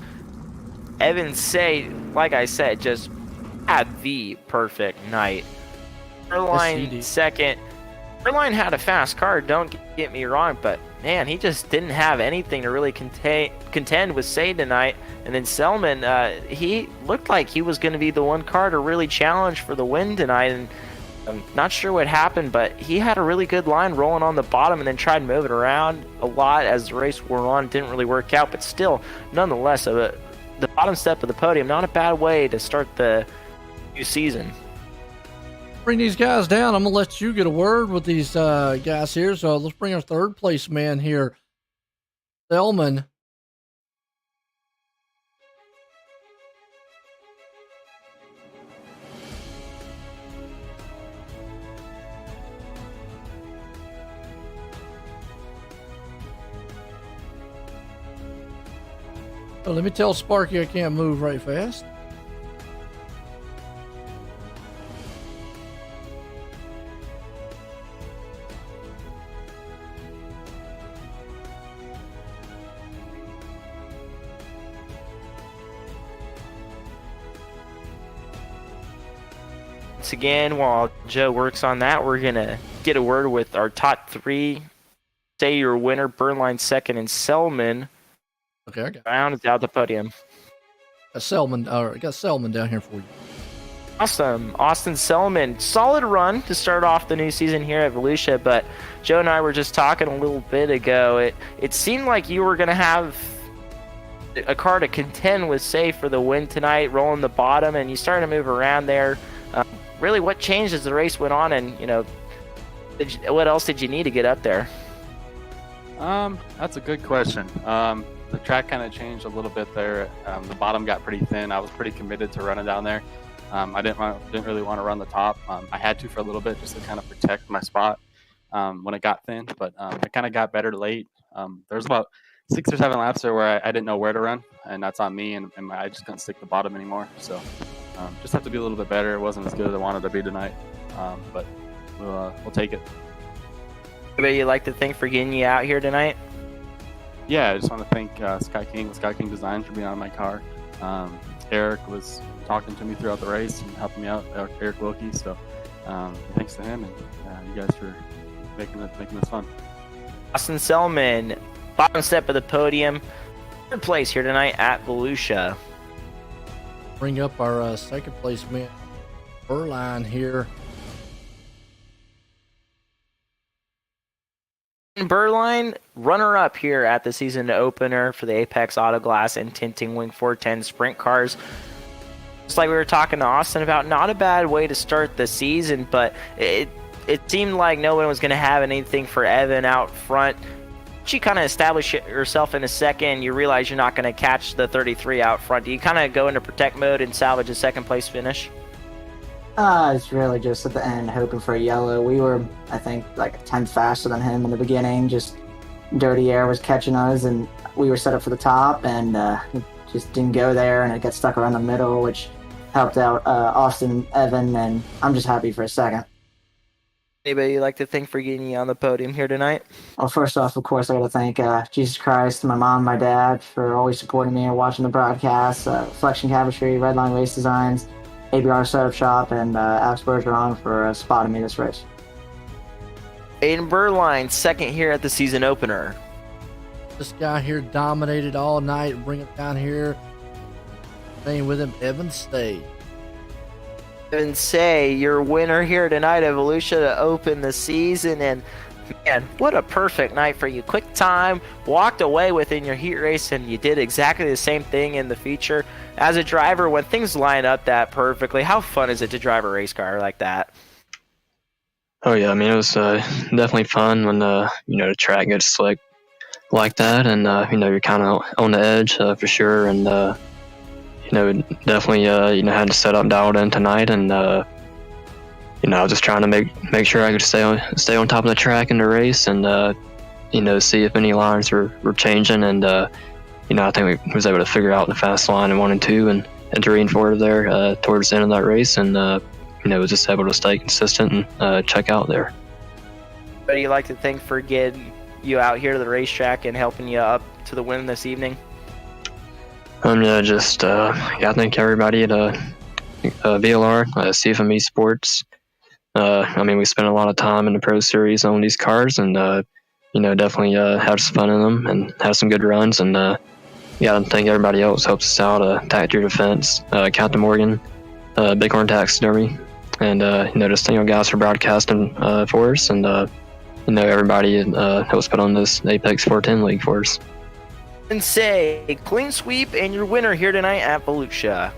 [SPEAKER 3] Evan Say, like I said, just had the perfect night. Burline 2nd. Burline had a fast car, don't get me wrong, but man, he just didn't have anything to really contend with Say tonight. And then Selman, he looked like he was going to be the one car to really challenge for the win tonight. And I'm not sure what happened, but he had a really good line rolling on the bottom and then tried to move it around a lot as the race wore on. Didn't really work out, but still, nonetheless, the bottom step of the podium, not a bad way to start the new season.
[SPEAKER 4] Bring these guys down. I'm going to let you get a word with these guys here. So let's bring our 3rd place man here, Selman. So let me tell Sparky I can't move right fast.
[SPEAKER 3] Once again, while Joe works on that, we're going to get a word with our top three. Say your winner, Burnline second, and Selman
[SPEAKER 4] Okay, I got
[SPEAKER 3] rounds out the podium.
[SPEAKER 4] Selman down here for you.
[SPEAKER 3] Awesome. Austin Selman, solid run to start off the new season here at Volusia, but Joe and I were just talking a little bit ago. It seemed like you were going to have a car to contend with, say, for the win tonight, rolling the bottom, and you started to move around there. Really, what changed as the race went on, and, what else did you need to get up there?
[SPEAKER 5] That's a good question. The track kind of changed a little bit there. The bottom got pretty thin. I was pretty committed to running down there. I didn't really want to run the top. I had to for a little bit just to kind of protect my spot when it got thin, but it kind of got better late. There's about 6 or 7 laps there where I didn't know where to run, and that's on me, and I just couldn't stick the bottom anymore. So just have to be a little bit better. It wasn't as good as I wanted to be tonight, but we'll take it.
[SPEAKER 3] Anybody you'd like to thank for getting you out here tonight?
[SPEAKER 5] Yeah, I just want to thank Sky King Design for being on my car. Eric was talking to me throughout the race and helping me out, Eric Wilkie. So thanks to him and you guys for making this fun.
[SPEAKER 3] Austin Selman, bottom step of the podium, third place here tonight at Volusia.
[SPEAKER 4] Bring up our second place man, Burnline here.
[SPEAKER 3] Burnline, runner-up here at the season opener for the Apex Auto Glass and Tinting Wing 410 sprint cars. Just like we were talking to Austin about, not a bad way to start the season, but it seemed like no one was going to have anything for Evan out front. You kind of establish yourself in a second, you realize you're not going to catch the 33 out front. Do you kind of go into protect mode and salvage a second place finish?
[SPEAKER 6] It's really just at the end hoping for a yellow. We were, I think, like a tenth faster than him in the beginning. Just dirty air was catching us, and we were set up for the top, and it just didn't go there, and it got stuck around the middle, which helped out Austin, Evan, and I'm just happy for a second.
[SPEAKER 3] Anybody you'd like to thank for getting you on the podium here tonight?
[SPEAKER 6] Well, first off, of course, I got to thank Jesus Christ, my mom, my dad for always supporting me and watching the broadcasts, Flexion Cabinetry, Redline Race Designs, ABR Setup Shop, and Alex Bergeron for spotting me this race.
[SPEAKER 3] Aiden Burnline, second here at the season opener.
[SPEAKER 4] This guy here dominated all night. Bring him down here. Staying with him, Evan Stay.
[SPEAKER 3] And say your winner here tonight at Volusia to open the season, and man, what a perfect night for you. Quick time, walked away within your heat race, and you did exactly the same thing in the feature. As a driver, when things line up that perfectly, how fun is it to drive a race car like that?
[SPEAKER 7] Oh yeah, I mean it was definitely fun when the track gets slick like that, and you're kind of on the edge for sure, and definitely had to set up dialed in tonight, and I was just trying to make sure I could stay on top of the track in the race, and see if any lines were changing, and I think we was able to figure out the fast line in 1 and 2 and entering forward there towards the end of that race, and was just able to stay consistent and check out there.
[SPEAKER 3] What do you like to thank for getting you out here to the racetrack and helping you up to the win this evening?
[SPEAKER 7] I thank everybody at VLR, CFME Sports. We spent a lot of time in the Pro Series on these cars, and definitely had some fun in them and had some good runs. And I thank everybody else helps us out. Tactical Defense, Captain Morgan, Bighorn Taxidermy, and just thank you guys for broadcasting for us, and everybody helps put on this Apex 410 League for us.
[SPEAKER 3] And say clean sweep and your winner here tonight at Volusia.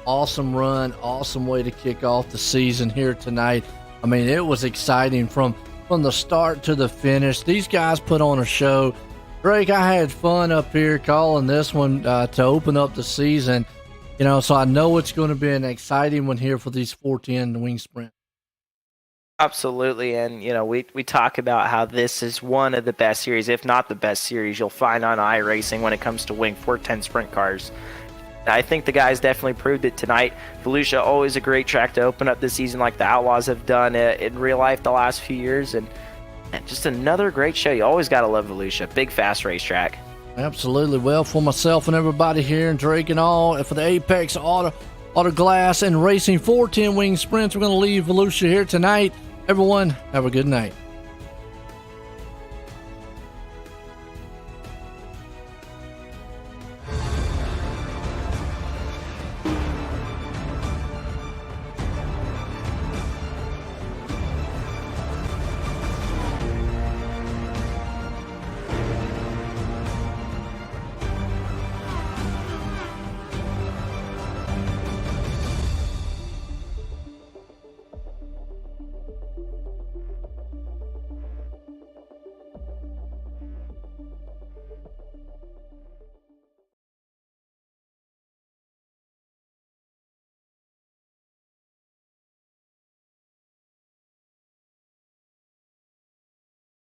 [SPEAKER 4] Awesome run, awesome way to kick off the season here tonight. I mean, it was exciting from the start to the finish. These guys put on a show. Drake, I had fun up here calling this one to open up the season. So I know it's going to be an exciting one here for these 410 wing sprint.
[SPEAKER 3] Absolutely, and we talk about how this is one of the best series, if not the best series, you'll find on iRacing when it comes to wing 410 sprint cars. I think the guys definitely proved it tonight. Volusia, always a great track to open up the season, like the Outlaws have done in real life the last few years, and just another great show. You always got to love Volusia. Big, fast racetrack.
[SPEAKER 4] Absolutely. Well, for myself and everybody here, and Drake and all, for the Apex Auto Glass and Racing 410 wing sprints, we're going to leave Volusia here tonight. Everyone, have a good night.